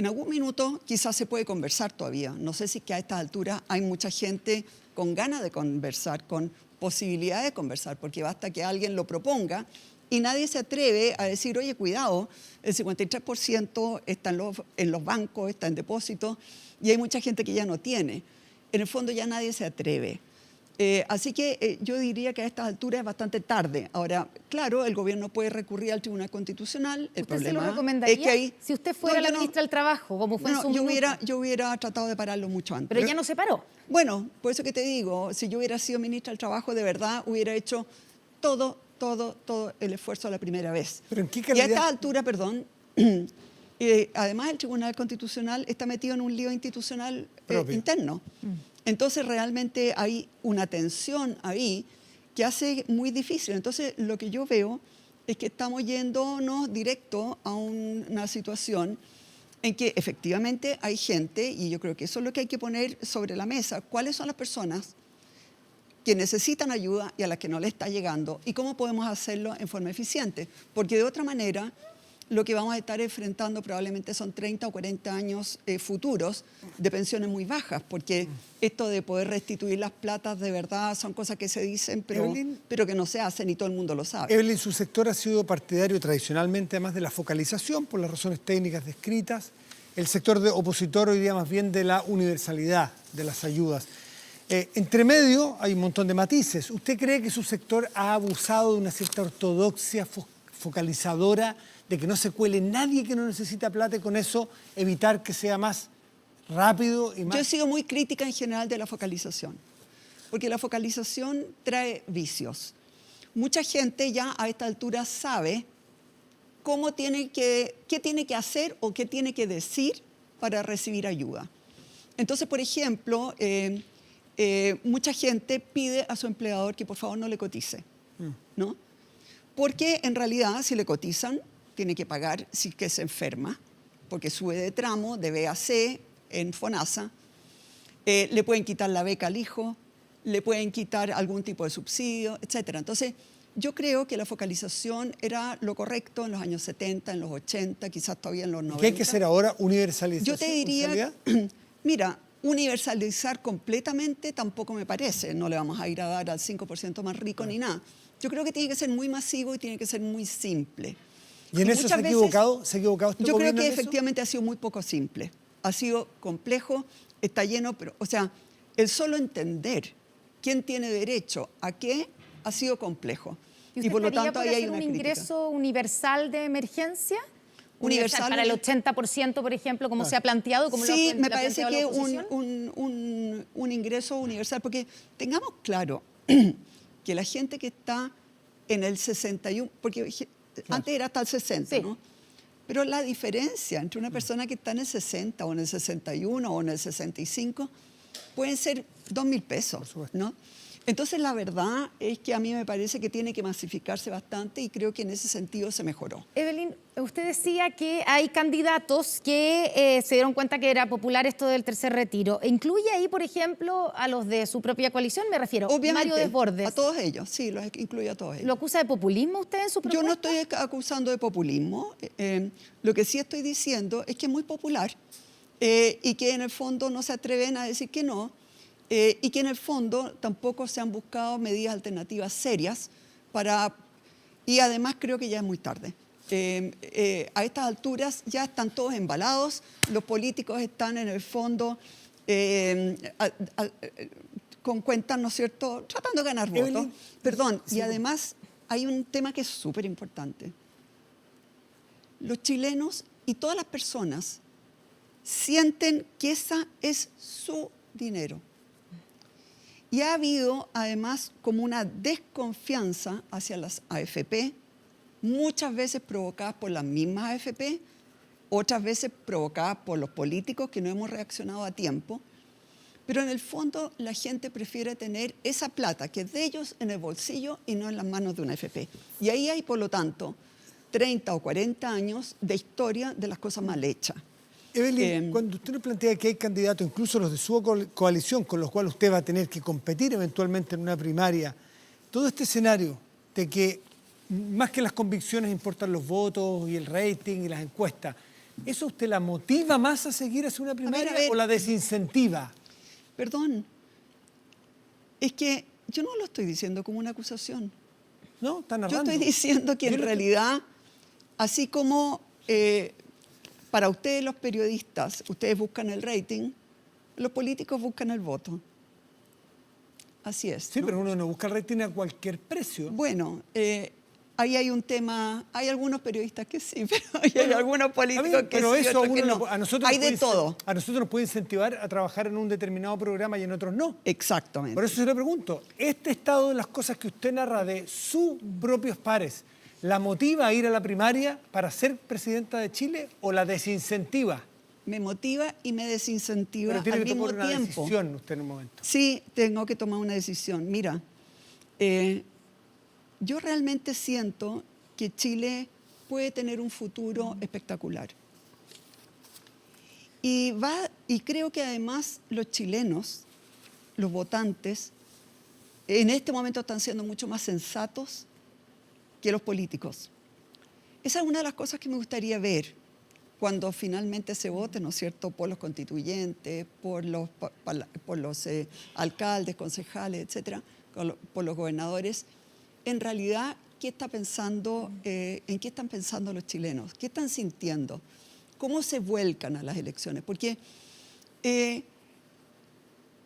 J: algún minuto quizás se puede conversar todavía. No sé si que a estas alturas hay mucha gente con ganas de conversar, con posibilidad de conversar, porque basta que alguien lo proponga y nadie se atreve a decir, oye, cuidado, el 53% está en los bancos, está en depósitos, y hay mucha gente que ya no tiene. En el fondo ya nadie se atreve. Así que yo diría que a estas alturas es bastante tarde. Ahora, claro, el gobierno puede recurrir al Tribunal Constitucional. El
E: ¿Usted se
J: problema
E: lo recomendaría
J: es que ahí,
E: si usted fuera la ministra del Trabajo, como fue en su
J: yo
E: minuto?
J: hubiera tratado de pararlo mucho antes.
E: Pero ya no se paró.
J: Bueno, por eso que te digo, si yo hubiera sido ministra del Trabajo, de verdad hubiera hecho todo el esfuerzo a la primera vez.
F: ¿Pero en qué
J: Y a
F: calidad?
J: esta altura, perdón, además el Tribunal Constitucional está metido en un lío institucional
F: Propio.
J: interno. Entonces realmente hay una tensión ahí que hace muy difícil. Entonces lo que yo veo es que estamos yéndonos directo a una situación en que efectivamente hay gente, y yo creo que eso es lo que hay que poner sobre la mesa, cuáles son las personas que necesitan ayuda y a las que no les está llegando, y cómo podemos hacerlo en forma eficiente. Porque de otra manera, lo que vamos a estar enfrentando probablemente son 30 o 40 años futuros de pensiones muy bajas, porque esto de poder restituir las platas de verdad son cosas que se dicen, pero que no se hacen y todo el mundo lo sabe.
F: Evelyn, su sector ha sido partidario tradicionalmente, además de la focalización, por las razones técnicas descritas. El sector de opositor hoy día más bien de la universalidad de las ayudas. Entre medio hay un montón de matices. ¿Usted cree que su sector ha abusado de una cierta ortodoxia focalizadora, de que no se cuele nadie que no necesita plata y con eso evitar que sea más rápido y más...
J: Yo he sido muy crítica en general de la focalización, porque la focalización trae vicios. Mucha gente ya a esta altura sabe qué tiene que hacer o qué tiene que decir para recibir ayuda. Entonces, por ejemplo, mucha gente pide a su empleador que por favor no le cotice, ¿no? Porque en realidad si le cotizan, tiene que pagar si que se enferma, porque sube de tramo, de B a C, en FONASA. Le pueden quitar la beca al hijo, le pueden quitar algún tipo de subsidio, etc. Entonces, yo creo que la focalización era lo correcto en los años 70, en los 80, quizás todavía en los 90.
F: ¿Qué hay que hacer ahora? ¿Universalización?
J: Yo te diría, mira, universalizar completamente tampoco me parece. No le vamos a ir a dar al 5% más rico ni nada. Yo creo que tiene que ser muy masivo y tiene que ser muy simple.
F: ¿Y en eso se ha equivocado? ¿Se ha equivocado este
J: Yo creo
F: gobierno
J: que
F: en eso?
J: efectivamente ha sido muy poco simple. Ha sido complejo, está lleno, pero, o sea, el solo entender quién tiene derecho a qué ha sido complejo.
E: ¿Y
J: por lo tanto ahí hay
E: hacer
J: una
E: un
J: crítica.
E: ingreso universal de emergencia?
J: Universal
E: para el 80%, por ejemplo, como se ha planteado, como
J: Sí,
E: lo
J: me
E: ha
J: parece
E: planteado
J: que
E: la oposición.
J: un ingreso universal, porque tengamos claro que la gente que está en el 61, porque antes era hasta el 60,
E: Sí.
J: ¿no? Pero la diferencia entre una persona que está en el 60 o en el 61 o en el 65 pueden ser 2.000 pesos, ¿no? Entonces, la verdad es que a mí me parece que tiene que masificarse bastante y creo que en ese sentido se mejoró.
E: Evelyn, usted decía que hay candidatos que se dieron cuenta que era popular esto del tercer retiro. ¿Incluye ahí, por ejemplo, a los de su propia coalición? Me refiero,
J: Obviamente,
E: Mario Desbordes.
J: a todos ellos, sí, los incluye a todos ellos.
E: ¿Lo acusa de populismo usted en su propuesta?
J: Yo no estoy acusando de populismo. Lo que sí estoy diciendo es que es muy popular y que en el fondo no se atreven a decir que no. Y que en el fondo tampoco se han buscado medidas alternativas serias y además creo que ya es muy tarde. A estas alturas ya están todos embalados, los políticos están en el fondo con cuentas, ¿no es cierto?, tratando de ganar votos. Perdón, y además hay un tema que es súper importante. Los chilenos y todas las personas sienten que esa es su dinero. Y ha habido, además, como una desconfianza hacia las AFP, muchas veces provocadas por las mismas AFP, otras veces provocadas por los políticos que no hemos reaccionado a tiempo. Pero en el fondo la gente prefiere tener esa plata que es de ellos en el bolsillo y no en las manos de una AFP. Y ahí hay, por lo tanto, 30 o 40 años de historia de las cosas mal hechas.
F: Evelyn, cuando usted nos plantea que hay candidatos, incluso los de su coalición, con los cuales usted va a tener que competir eventualmente en una primaria, todo este escenario de que más que las convicciones importan los votos y el rating y las encuestas, ¿eso usted la motiva más a seguir hacia una primaria o la desincentiva?
J: Perdón, es que yo no lo estoy diciendo como una acusación.
F: No, está narrando.
J: Yo estoy diciendo que en realidad, así como para ustedes los periodistas, ustedes buscan el rating, los políticos buscan el voto. Así es.
F: Sí, ¿no? Pero uno no busca el rating a cualquier precio.
J: Bueno, ahí hay un tema, hay algunos periodistas que sí, pero hay algunos políticos que
F: pero
J: sí,
F: eso
J: otros que no.
F: A nosotros
J: Hay de todo.
F: A nosotros nos puede incentivar a trabajar en un determinado programa y en otros no.
J: Exactamente.
F: Por eso se le pregunto, ¿este estado de las cosas que usted narra de sus propios pares, la motiva a ir a la primaria para ser presidenta de Chile o la desincentiva?
J: Me motiva y me desincentiva
F: pero tiene
J: al
F: que
J: mismo
F: tomar una
J: tiempo.
F: decisión usted en un momento.
J: Sí, tengo que tomar una decisión. Mira, yo realmente siento que Chile puede tener un futuro espectacular. Y creo que además los chilenos, los votantes, en este momento están siendo mucho más sensatos que los políticos. Esa es una de las cosas que me gustaría ver cuando finalmente se vote, ¿no es cierto?, por los constituyentes, por los alcaldes, concejales, etcétera, por los gobernadores. En realidad, ¿en qué están pensando los chilenos? ¿Qué están sintiendo? ¿Cómo se vuelcan a las elecciones? Porque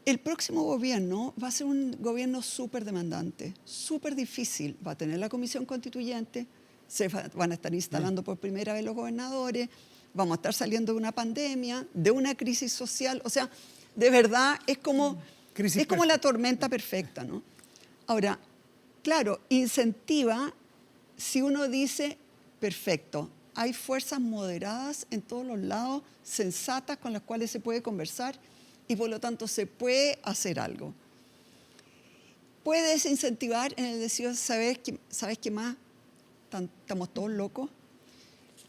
J: el próximo gobierno va a ser un gobierno súper demandante, súper difícil. Va a tener la comisión constituyente, se van a estar instalando por primera vez los gobernadores, vamos a estar saliendo de una pandemia, de una crisis social. O sea, de verdad es como la tormenta perfecta, ¿no? Ahora, claro, incentiva si uno dice, perfecto, hay fuerzas moderadas en todos los lados, sensatas con las cuales se puede conversar y por lo tanto se puede hacer algo. Puede desincentivar en el decir, ¿sabes qué más? Estamos todos locos.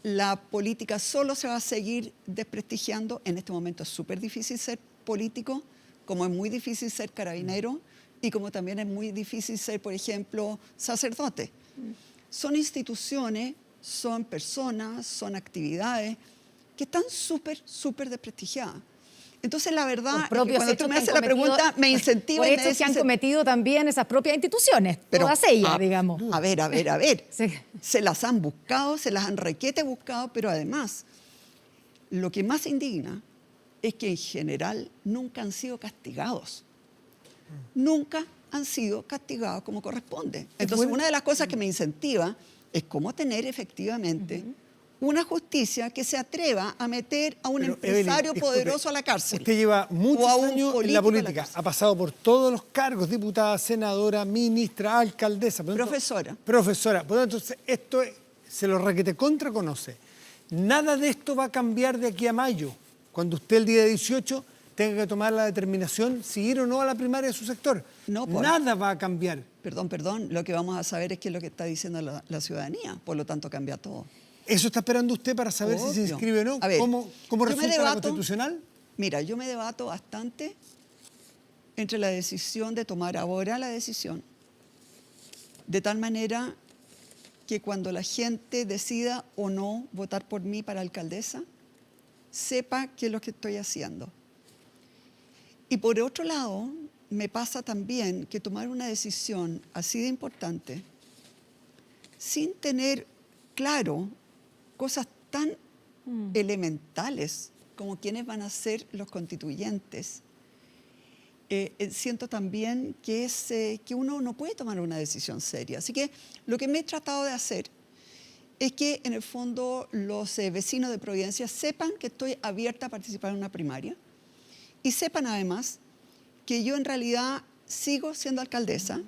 J: La política solo se va a seguir desprestigiando. En este momento es súper difícil ser político, como es muy difícil ser carabinero y como también es muy difícil ser, por ejemplo, sacerdote. Son instituciones, son personas, son actividades que están súper desprestigiadas. Entonces, la verdad, es que cuando tú me haces la pregunta, me incentiva.
E: Por hechos que han cometido también esas propias instituciones, pero todas ellas, digamos.
J: A ver.
E: Sí.
J: Se las han buscado, se las han requete buscado, pero además, lo que más indigna es que en general nunca han sido castigados. Nunca han sido castigados como corresponde. Entonces, una de las cosas que me incentiva es cómo tener efectivamente una justicia que se atreva a meter a un empresario
F: Evelyn,
J: poderoso a la cárcel.
F: Usted lleva muchos años en la política, ha pasado por todos los cargos, diputada, senadora, ministra, alcaldesa.
J: Profesora.
F: Profesora. Por lo tanto, esto se lo requete conoce. Nada de esto va a cambiar de aquí a mayo, cuando usted el día 18 tenga que tomar la determinación si ir o no a la primaria de su sector.
J: No, pues.
F: Nada va a cambiar.
J: Perdón, lo que vamos a saber es qué es lo que está diciendo la ciudadanía, por lo tanto cambia todo.
F: ¿Eso está esperando usted para saber si se
J: Obvio.
F: inscribe o no?
J: A ver,
F: ¿Cómo
J: yo me
F: resulta la
J: debato-
F: constitucional?
J: Mira, yo me debato bastante entre la decisión de tomar ahora la decisión, de tal manera que cuando la gente decida o no votar por mí para alcaldesa, sepa qué es lo que estoy haciendo. Y por otro lado, me pasa también que tomar una decisión así de importante, sin tener claro cosas tan elementales como quiénes van a ser los constituyentes, siento también que uno no puede tomar una decisión seria. Así que lo que me he tratado de hacer es que en el fondo los vecinos de Providencia sepan que estoy abierta a participar en una primaria y sepan además que yo en realidad sigo siendo alcaldesa,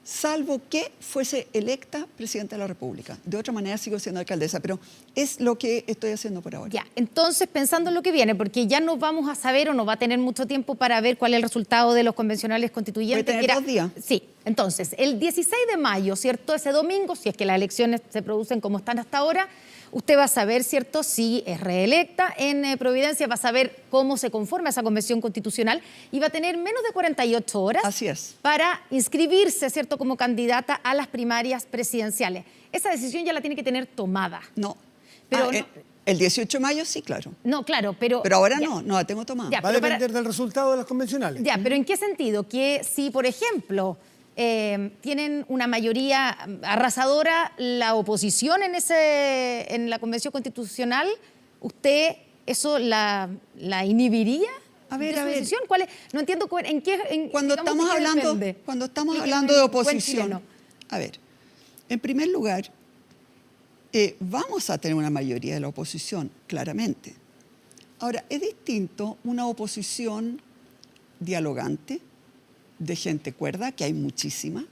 J: salvo que fuese electa presidenta de la República. De otra manera sigo siendo alcaldesa, pero es lo que estoy haciendo por ahora.
E: Ya, entonces pensando en lo que viene, porque ya no vamos a saber o no va a tener mucho tiempo para ver cuál es el resultado de los convencionales constituyentes.
J: Puede tener 2 días.
E: Sí, entonces, el 16 de mayo, ¿cierto? Ese domingo, si es que las elecciones se producen como están hasta ahora, usted va a saber, ¿cierto?, si es reelecta en Providencia, va a saber cómo se conforma esa convención constitucional y va a tener menos de 48 horas
J: Así es.
E: para inscribirse, ¿cierto?, como candidata a las primarias presidenciales. Esa decisión ya la tiene que tener tomada.
J: No.
E: Pero
J: el 18 de mayo sí, claro.
E: No, claro, pero...
J: Pero ahora
E: ya.
J: no la tengo tomada.
E: Ya,
F: Va a
E: pero para-
F: depender del resultado de las convencionales.
E: Ya, pero ¿en qué sentido? Que si, por ejemplo, tienen una mayoría arrasadora la oposición en la Convención Constitucional, ¿usted eso la inhibiría?
J: A ver,
E: de su
J: a ver.
E: decisión? ¿Cuál es? No entiendo en qué...
J: Cuando
E: digamos,
J: estamos
E: ¿de qué
J: hablando,
E: depende?
J: cuando estamos
E: Explíqueme
J: hablando de
E: en buen
J: oposición,
E: chileno.
J: a ver, en primer lugar, vamos a tener una mayoría de la oposición, claramente. Ahora, es distinto una oposición dialogante, de gente cuerda, que hay muchísima,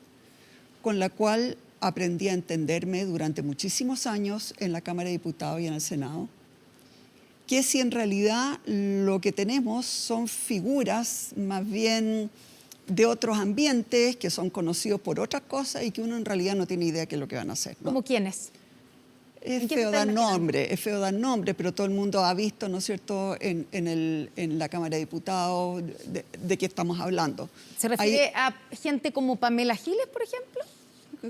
J: con la cual aprendí a entenderme durante muchísimos años en la Cámara de Diputados y en el Senado, que si en realidad lo que tenemos son figuras más bien de otros ambientes que son conocidos por otras cosas y que uno en realidad no tiene idea qué es lo que van a hacer, ¿no?
E: ¿Cómo quiénes?
J: Es
E: ¿En qué
J: feo
E: se está
J: dar
E: imaginando?
J: nombre, es feo dar nombre, pero todo el mundo ha visto, ¿no es cierto?, en la Cámara de Diputados de qué estamos hablando.
E: ¿Se refiere a gente como Pamela Giles, por ejemplo?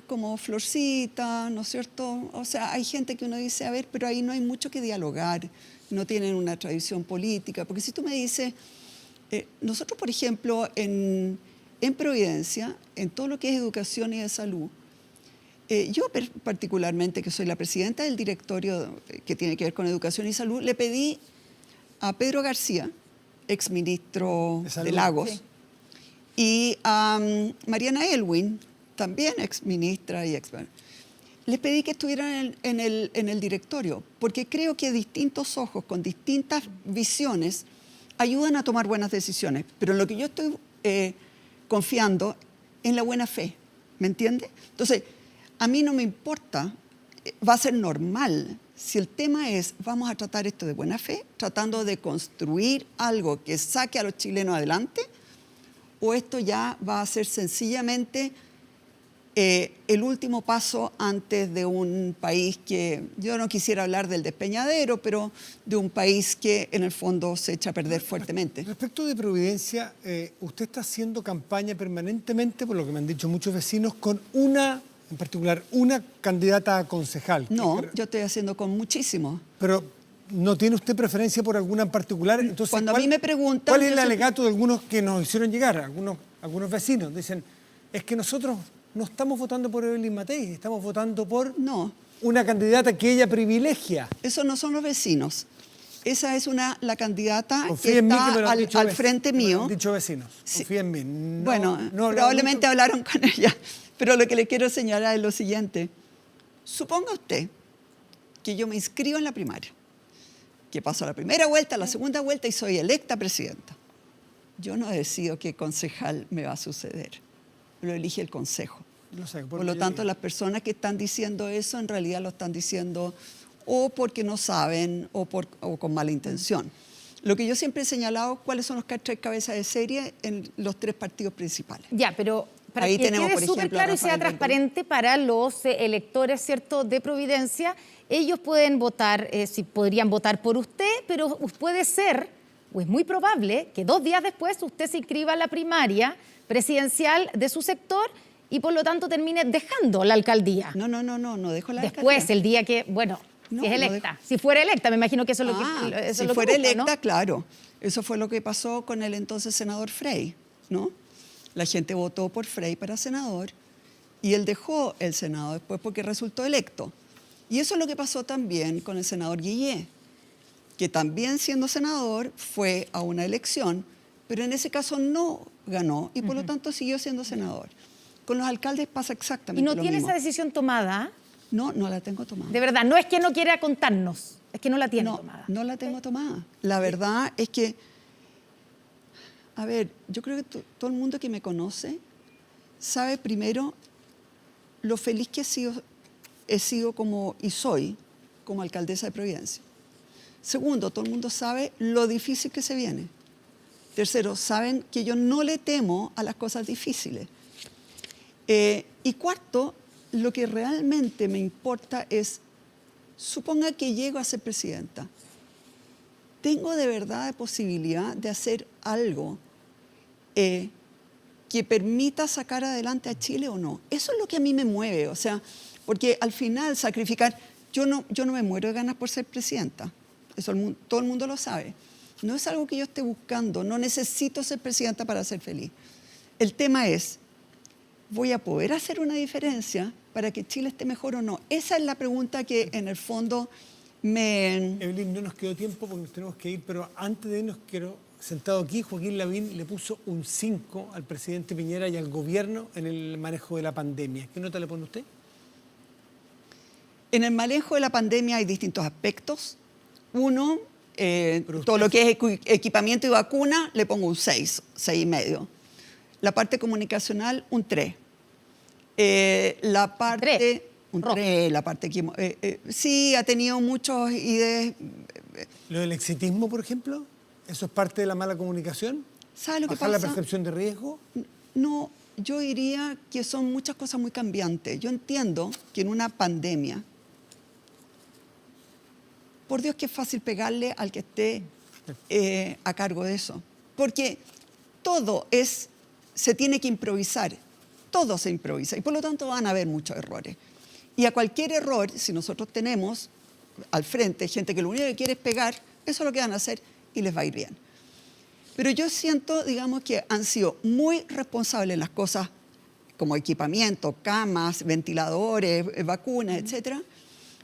J: Como Florcita, ¿no es cierto? O sea, hay gente que uno dice, a ver, pero ahí no hay mucho que dialogar, no tienen una tradición política. Porque si tú me dices, nosotros, por ejemplo, en Providencia, en todo lo que es educación y de salud, yo particularmente, que soy la presidenta del directorio que tiene que ver con educación y salud, le pedí a Pedro García, exministro de Lagos,
F: Sí.
J: y a Mariana Elwin, también exministra y les pedí que estuvieran en el directorio, porque creo que distintos ojos con distintas visiones ayudan a tomar buenas decisiones. Pero en lo que yo estoy confiando en la buena fe, ¿me entiende? Entonces, a mí no me importa, va a ser normal. Si el tema es, vamos a tratar esto de buena fe, tratando de construir algo que saque a los chilenos adelante, o esto ya va a ser sencillamente el último paso antes de un país que, yo no quisiera hablar del despeñadero, pero de un país que en el fondo se echa a perder fuertemente.
F: Respecto de Providencia, usted está haciendo campaña permanentemente, por lo que me han dicho muchos vecinos, con una, en particular, una candidata a concejal.
J: No, yo estoy haciendo con muchísimos.
F: Pero ¿no tiene usted preferencia por alguna en particular? Entonces,
J: Cuando a mí me preguntan,
F: ¿cuál es el
J: yo siempre-
F: alegato de algunos que nos hicieron llegar? Algunos vecinos dicen, es que nosotros no estamos votando por Evelyn Matei, estamos votando por una candidata que ella privilegia.
J: Eso no son los vecinos. Esa es la candidata
F: Confía
J: que
F: en mí,
J: está
F: que me lo han dicho
J: al
F: vecinos,
J: frente
F: me lo
J: mío.
F: han dicho vecinos.
J: Sí.
F: Confía en mí. No,
J: Bueno,
F: no he hablado
J: probablemente
F: mucho.
J: hablaron con ella, pero lo que le quiero señalar es lo siguiente. Suponga usted que yo me inscribo en la primaria, que paso a la primera vuelta, a la segunda vuelta y soy electa presidenta. Yo no decido qué concejal me va a suceder, lo elige el consejo.
F: No sé,
J: Por lo tanto, las personas que están diciendo eso en realidad lo están diciendo o porque no saben o con mala intención. Lo que yo siempre he señalado, cuáles son los tres cabezas de serie en los tres partidos principales.
E: Ya, pero para
J: Ahí
E: que
J: tenemos,
E: quede
J: por
E: súper
J: ejemplo,
E: claro
J: a
E: y sea
J: Rafael
E: transparente para los electores, ¿cierto?, de Providencia, ellos pueden votar, si podrían votar por usted, pero puede ser, o es muy probable, que 2 días después usted se inscriba a la primaria presidencial de su sector y por lo tanto termine dejando la alcaldía.
J: No dejo la
E: Después,
J: alcaldía.
E: el día que, bueno,
J: No,
E: si es
J: no
E: electa. Si fuera electa, me imagino que eso es lo que eso es
J: si
E: lo que
J: fuera
E: busca,
J: electa,
E: ¿no?
J: claro. Eso fue lo que pasó con el entonces senador Frey, ¿no? La gente votó por Frey para senador y él dejó el Senado después porque resultó electo. Y eso es lo que pasó también con el senador Guillé, que también siendo senador fue a una elección, pero en ese caso no ganó y por lo tanto siguió siendo senador. Con los alcaldes pasa exactamente
E: ¿Y
J: lo
E: no
J: mismo.
E: tiene esa decisión tomada?
J: No, no la tengo tomada.
E: De verdad, no es que no quiera contarnos, es que no la tiene tomada.
J: No la tengo tomada. La verdad es que, a ver, yo creo que todo el mundo que me conoce sabe primero lo feliz que he sido como, y soy como alcaldesa de Providencia. Segundo, todo el mundo sabe lo difícil que se viene. Tercero, saben que yo no le temo a las cosas difíciles. Y cuarto, lo que realmente me importa es, suponga que llego a ser presidenta, ¿tengo de verdad la posibilidad de hacer algo que permita sacar adelante a Chile o no? Eso es lo que a mí me mueve, o sea, porque al final sacrificar, yo no me muero de ganas por ser presidenta, eso todo el mundo lo sabe. No es algo que yo esté buscando, no necesito ser presidenta para ser feliz. El tema es, ¿voy a poder hacer una diferencia para que Chile esté mejor o no? Esa es la pregunta que en el fondo me...
F: Evelyn, no nos quedó tiempo porque nos tenemos que ir, pero antes de irnos, sentado aquí, Joaquín Lavín le puso un 5 al presidente Piñera y al gobierno en el manejo de la pandemia. ¿Qué nota le pone usted?
J: En el manejo de la pandemia hay distintos aspectos. Uno, todo lo que es equipamiento y vacuna, le pongo un 6, 6,5. La parte comunicacional, un 3. La parte... Un 3, la parte que... sí, ha tenido muchos ideas...
F: ¿Lo del exitismo, por ejemplo? ¿Eso es parte de la mala comunicación?
J: ¿Sabe lo que
F: ¿Bajar
J: pasa?
F: la percepción de riesgo?
J: No, yo diría que son muchas cosas muy cambiantes. Yo entiendo que en una pandemia, por Dios que es fácil pegarle al que esté a cargo de eso. Porque todo se tiene que improvisar, todo se improvisa y por lo tanto van a haber muchos errores. Y a cualquier error, si nosotros tenemos al frente gente que lo único que quiere es pegar, eso es lo que van a hacer y les va a ir bien. Pero yo siento, digamos, que han sido muy responsables en las cosas como equipamiento, camas, ventiladores, vacunas, etcétera.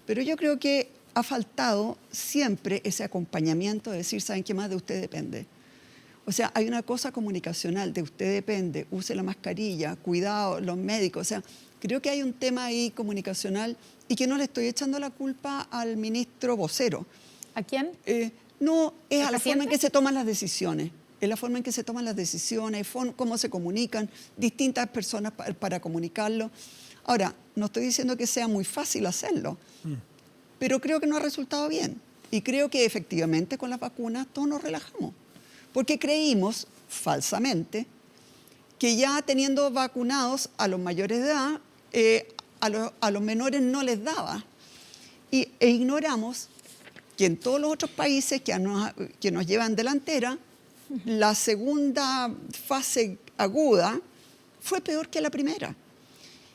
J: Pero yo creo que ha faltado siempre ese acompañamiento de decir, ¿saben qué más? De usted depende. O sea, hay una cosa comunicacional, de usted depende, use la mascarilla, cuidado, los médicos. O sea, creo que hay un tema ahí comunicacional y que no le estoy echando la culpa al ministro vocero.
E: ¿A quién?
J: No, es a la
E: presidente?
J: forma en que se toman las decisiones. Es la forma en que se toman las decisiones, cómo se comunican distintas personas para comunicarlo. Ahora, no estoy diciendo que sea muy fácil hacerlo, pero creo que no ha resultado bien. Y creo que efectivamente con las vacunas todos nos relajamos. Porque creímos, falsamente, que ya teniendo vacunados a los mayores de edad, a los menores no les daba. E ignoramos que en todos los otros países que nos llevan delantera, la segunda fase aguda fue peor que la primera.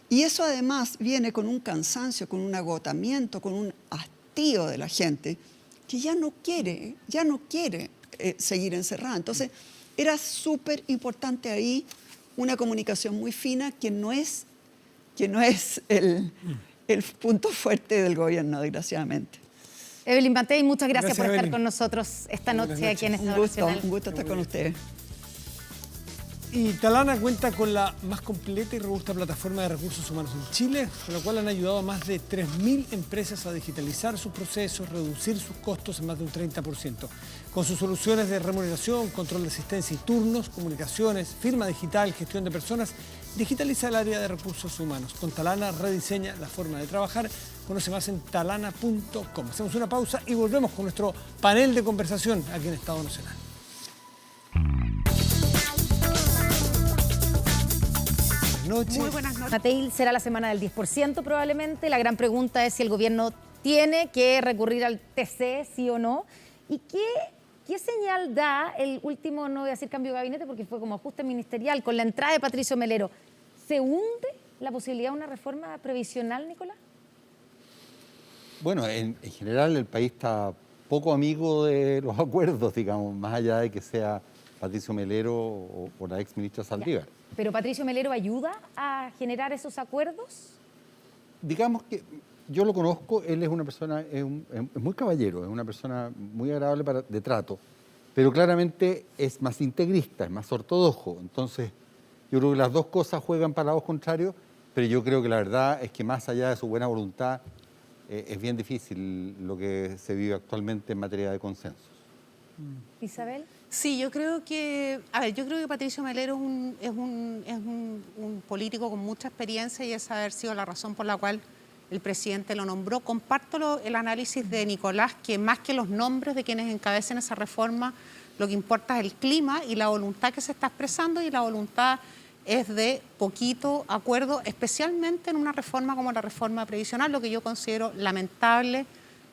J: Y eso además viene con un cansancio, con un agotamiento, con un hastío de la gente que ya no quiere seguir encerrada. Entonces, era súper importante ahí una comunicación muy fina que no es el punto fuerte del gobierno, desgraciadamente.
E: Evelyn Matei, muchas gracias por
F: Evelyn.
E: estar con nosotros esta noche aquí en Estado Nacional.
J: Un gusto estar con ustedes.
F: Y Talana cuenta con la más completa y robusta plataforma de recursos humanos en Chile, con la cual han ayudado a más de 3.000 empresas a digitalizar sus procesos, reducir sus costos en más de un 30%. Con sus soluciones de remuneración, control de asistencia y turnos, comunicaciones, firma digital, gestión de personas, digitaliza el área de recursos humanos. Con Talana rediseña la forma de trabajar Conoce más en talana.com. Hacemos una pausa y volvemos con nuestro panel de conversación aquí en Estado Nacional.
E: Muy buenas noches. Matei, será la semana del 10% probablemente. La gran pregunta es si el gobierno tiene que recurrir al TC, sí o no. ¿Y qué señal da el último, no voy a decir cambio de gabinete porque fue como ajuste ministerial, con la entrada de Patricio Melero? ¿Se hunde la posibilidad de una reforma previsional, Nicolás?
K: Bueno, en general el país está poco amigo de los acuerdos, digamos, más allá de que sea Patricio Melero o la ex ministra Saldívar.
E: ¿Pero Patricio Melero ayuda a generar esos acuerdos?
K: Digamos que yo lo conozco, él es una persona, es muy caballero, es una persona muy agradable de trato, pero claramente es más integrista, es más ortodoxo. Entonces, yo creo que las dos cosas juegan para lados contrarios, pero yo creo que la verdad es que más allá de su buena voluntad, es bien difícil lo que se vive actualmente en materia de consensos.
E: Isabel.
L: Sí, yo creo que, yo creo que Patricio Melero es un político con mucha experiencia y esa haber sido la razón por la cual el presidente lo nombró. Comparto el análisis de Nicolás, que más que los nombres de quienes encabecen esa reforma, lo que importa es el clima y la voluntad que se está expresando, y la voluntad es de poquito acuerdo, especialmente en una reforma como la reforma previsional, lo que yo considero lamentable,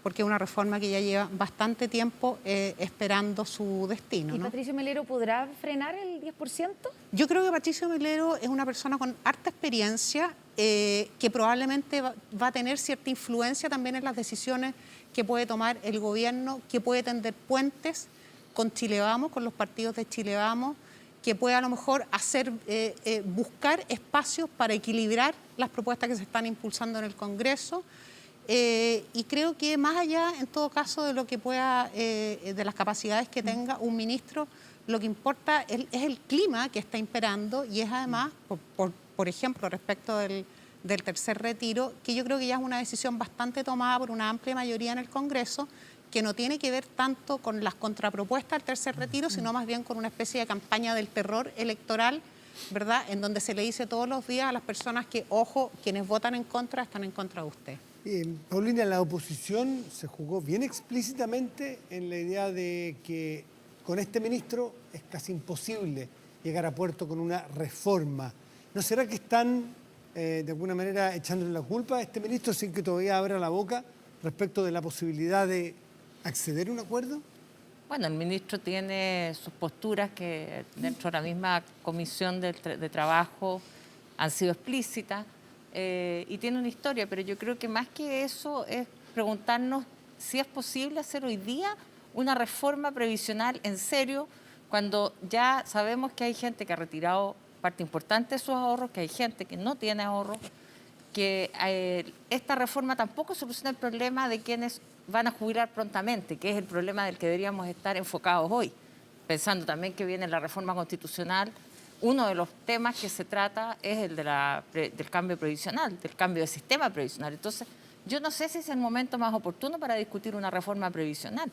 L: porque es una reforma que ya lleva bastante tiempo esperando su destino,
E: ¿Y Patricio Melero podrá frenar el 10%?
L: Yo creo que Patricio Melero es una persona con harta experiencia que probablemente va a tener cierta influencia también en las decisiones que puede tomar el gobierno, que puede tender puentes con Chile Vamos, con los partidos de Chile Vamos, que puede a lo mejor buscar espacios para equilibrar las propuestas que se están impulsando en el Congreso. Y creo que más allá, en todo caso, de lo que pueda, de las capacidades que tenga un ministro, lo que importa es el clima que está imperando, y es además, por ejemplo, respecto del tercer retiro, que yo creo que ya es una decisión bastante tomada por una amplia mayoría en el Congreso, que no tiene que ver tanto con las contrapropuestas al tercer retiro, sino más bien con una especie de campaña del terror electoral, ¿verdad?, en donde se le dice todos los días a las personas que, ojo, quienes votan en contra están en contra de usted.
F: Paulina, la oposición se jugó bien explícitamente en la idea de que con este ministro es casi imposible llegar a puerto con una reforma. ¿No será que están de alguna manera echándole la culpa a este ministro sin que todavía abra la boca respecto de la posibilidad de acceder a un acuerdo?
M: Bueno, el ministro tiene sus posturas que dentro de la misma comisión de trabajo han sido explícitas. Y tiene una historia, pero yo creo que más que eso es preguntarnos si es posible hacer hoy día una reforma previsional en serio, cuando ya sabemos que hay gente que ha retirado parte importante de sus ahorros, que hay gente que no tiene ahorros, que esta reforma tampoco soluciona el problema de quienes van a jubilar prontamente, que es el problema del que deberíamos estar enfocados hoy, pensando también que viene la reforma constitucional. Uno de los temas que se trata es el del cambio previsional, del cambio de sistema previsional. Entonces, yo no sé si es el momento más oportuno para discutir una reforma previsional.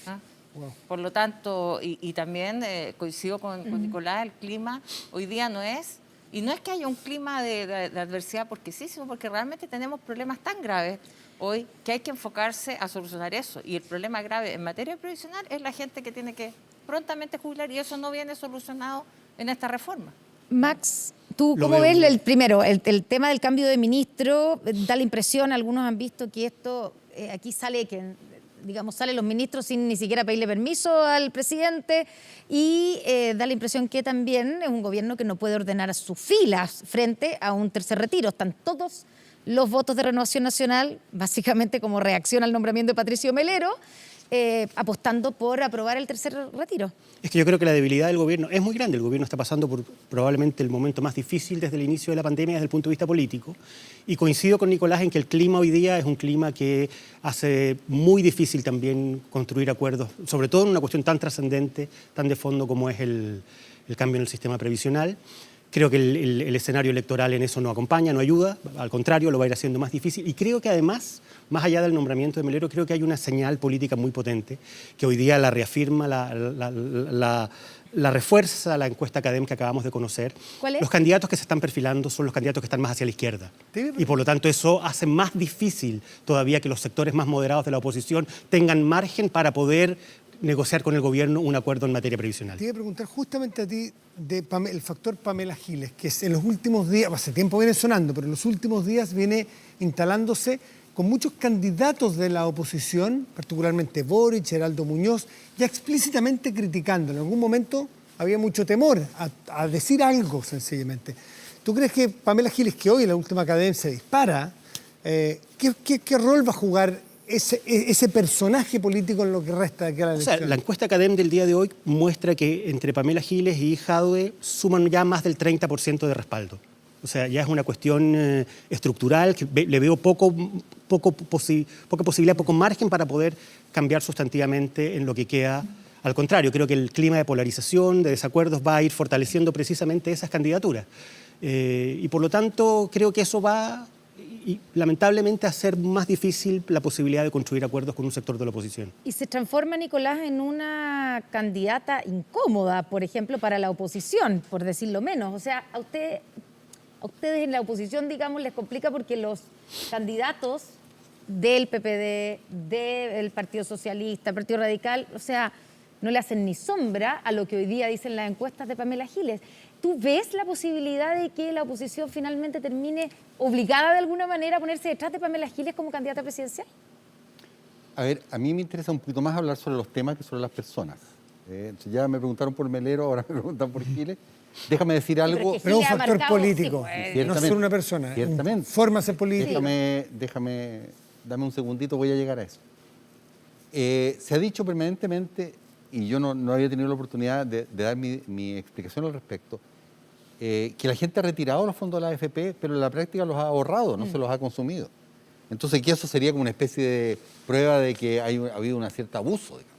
M: ¿Ah? Wow. Por lo tanto, y también coincido con Nicolás, el clima hoy día no es, y no es que haya un clima de adversidad porque sí, sino porque realmente tenemos problemas tan graves hoy que hay que enfocarse a solucionar eso. Y el problema grave en materia previsional es la gente que tiene que prontamente jubilar, y eso no viene solucionado en esta reforma.
E: Max, ¿tú cómo ves el tema del cambio de ministro? Da la impresión, algunos han visto que esto, aquí sale que, digamos, salen los ministros sin ni siquiera pedirle permiso al presidente, y da la impresión que también es un gobierno que no puede ordenar a sus filas frente a un tercer retiro. Están todos los votos de Renovación Nacional, básicamente como reacción al nombramiento de Patricio Melero, apostando por aprobar el tercer retiro.
N: Es que yo creo que la debilidad del gobierno es muy grande. El gobierno está pasando por probablemente el momento más difícil desde el inicio de la pandemia desde el punto de vista político. Y coincido con Nicolás en que el clima hoy día es un clima que hace muy difícil también construir acuerdos, sobre todo en una cuestión tan trascendente, tan de fondo como es el cambio en el sistema previsional. Creo que el escenario electoral en eso no acompaña, no ayuda, al contrario, lo va a ir haciendo más difícil. Y creo que además, más allá del nombramiento de Melero, creo que hay una señal política muy potente que hoy día la reafirma la refuerza la encuesta académica que acabamos de conocer.
E: ¿Cuál es?
N: Los candidatos que se están perfilando son los candidatos que están más hacia la izquierda. Y por lo tanto eso hace más difícil todavía que los sectores más moderados de la oposición tengan margen para poder negociar con el gobierno un acuerdo en materia previsional.
F: Te iba a preguntar justamente a ti el factor Pamela Giles, que en los últimos días, hace tiempo viene sonando, pero en los últimos días viene instalándose con muchos candidatos de la oposición, particularmente Boric, Heraldo Muñoz, ya explícitamente criticando. En algún momento había mucho temor a decir algo, sencillamente. ¿Tú crees que Pamela Giles, que hoy en la última cadencia dispara, qué rol va a jugar ese personaje político en lo que resta de cada elección?
N: O sea, la encuesta académica del día de hoy muestra que entre Pamela Giles y Jadwe suman ya más del 30% de respaldo. O sea, ya es una cuestión estructural, que le veo poca posibilidad, poco margen para poder cambiar sustantivamente en lo que queda. Al contrario, creo que el clima de polarización, de desacuerdos, va a ir fortaleciendo precisamente esas candidaturas. Y por lo tanto, creo que eso va, lamentablemente, a hacer más difícil la posibilidad de construir acuerdos con un sector de la oposición.
E: Y se transforma, Nicolás, en una candidata incómoda, por ejemplo, para la oposición, por decirlo menos. O sea, a ustedes en la oposición, digamos, les complica porque los candidatos del PPD, del Partido Socialista, Partido Radical, o sea, no le hacen ni sombra a lo que hoy día dicen las encuestas de Pamela Giles. ¿Tú ves la posibilidad de que la oposición finalmente termine obligada de alguna manera a ponerse detrás de Pamela Giles como candidata presidencial?
K: A ver, a mí me interesa un poquito más hablar sobre los temas que sobre las personas. Ya me preguntaron por Melero, ahora me preguntan por Giles. Déjame decir algo.
F: Pero un factor político,
K: sí,
F: no solo una persona.
K: Ciertamente.
F: Forma ser político.
K: Dame un segundito, voy a llegar a eso. Se ha dicho permanentemente, y yo no había tenido la oportunidad de dar mi explicación al respecto, que la gente ha retirado los fondos de la AFP, pero en la práctica los ha ahorrado, no se los ha consumido. Entonces, que eso sería como una especie de prueba de que ha habido un cierto abuso, digamos.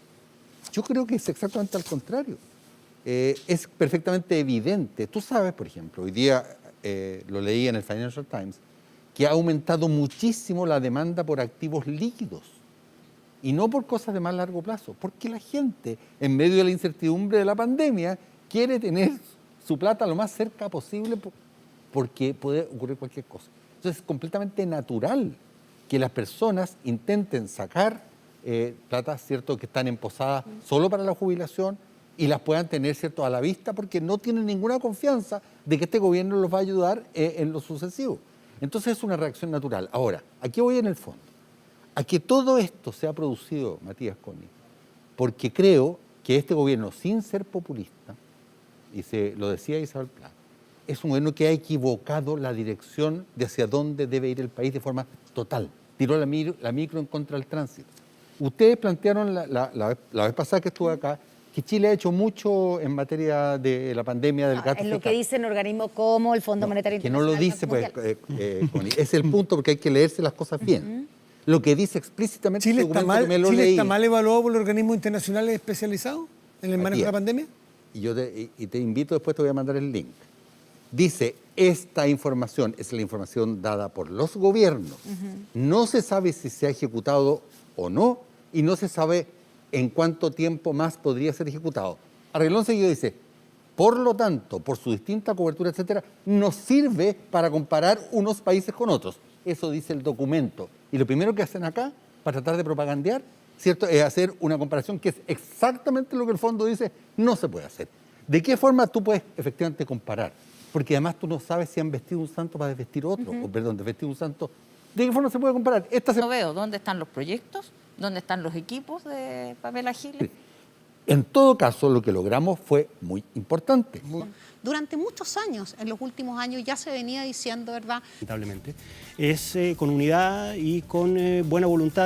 K: Yo creo que es exactamente al contrario. Es perfectamente evidente. Tú sabes, por ejemplo, hoy día lo leí en el Financial Times, que ha aumentado muchísimo la demanda por activos líquidos y no por cosas de más largo plazo, porque la gente, en medio de la incertidumbre de la pandemia, quiere tener su plata lo más cerca posible porque puede ocurrir cualquier cosa. Entonces es completamente natural que las personas intenten sacar plata, ¿cierto?, que están emposadas solo para la jubilación, y las puedan tener, ¿cierto?, a la vista, porque no tienen ninguna confianza de que este gobierno los va a ayudar en lo sucesivo. Entonces es una reacción natural. Ahora, aquí voy en el fondo. A que todo esto se ha producido, Matías Connie, porque creo que este gobierno, sin ser populista, y lo decía Isabel Pla, es un gobierno que ha equivocado la dirección de hacia dónde debe ir el país de forma total. Tiró la micro en contra del tránsito. Ustedes plantearon la vez pasada que estuve acá, que Chile ha hecho mucho en materia de la pandemia del gasto.
E: Es lo que dicen organismos como el Fondo Monetario Internacional.
K: Que no lo dice, pues, Connie. Es el punto, porque hay que leerse las cosas bien. Lo que dice explícitamente
F: ¿Chile está mal evaluado por los organismos internacionales especializados en el manejo de la pandemia?
K: Y te invito, después te voy a mandar el link. Dice, esta información es la información dada por los gobiernos. No se sabe si se ha ejecutado o no, y no se sabe en cuánto tiempo más podría ser ejecutado. Arreglón seguido dice, por lo tanto, por su distinta cobertura, etcétera, nos sirve para comparar unos países con otros. Eso dice el documento. Y lo primero que hacen acá, para tratar de propagandear, ¿cierto?, es hacer una comparación que es exactamente lo que el fondo dice, no se puede hacer. ¿De qué forma tú puedes efectivamente comparar? Porque además tú no sabes si han vestido un santo para desvestir otro, o perdón, desvestir un santo. ¿De qué forma se puede comparar?
M: No veo dónde están los proyectos, dónde están los equipos de Pamela Giles.
K: En todo caso, lo que logramos fue muy importante.
L: Durante muchos años, en los últimos años, ya se venía diciendo, ¿verdad?
N: Lamentablemente, es con unidad y con buena voluntad.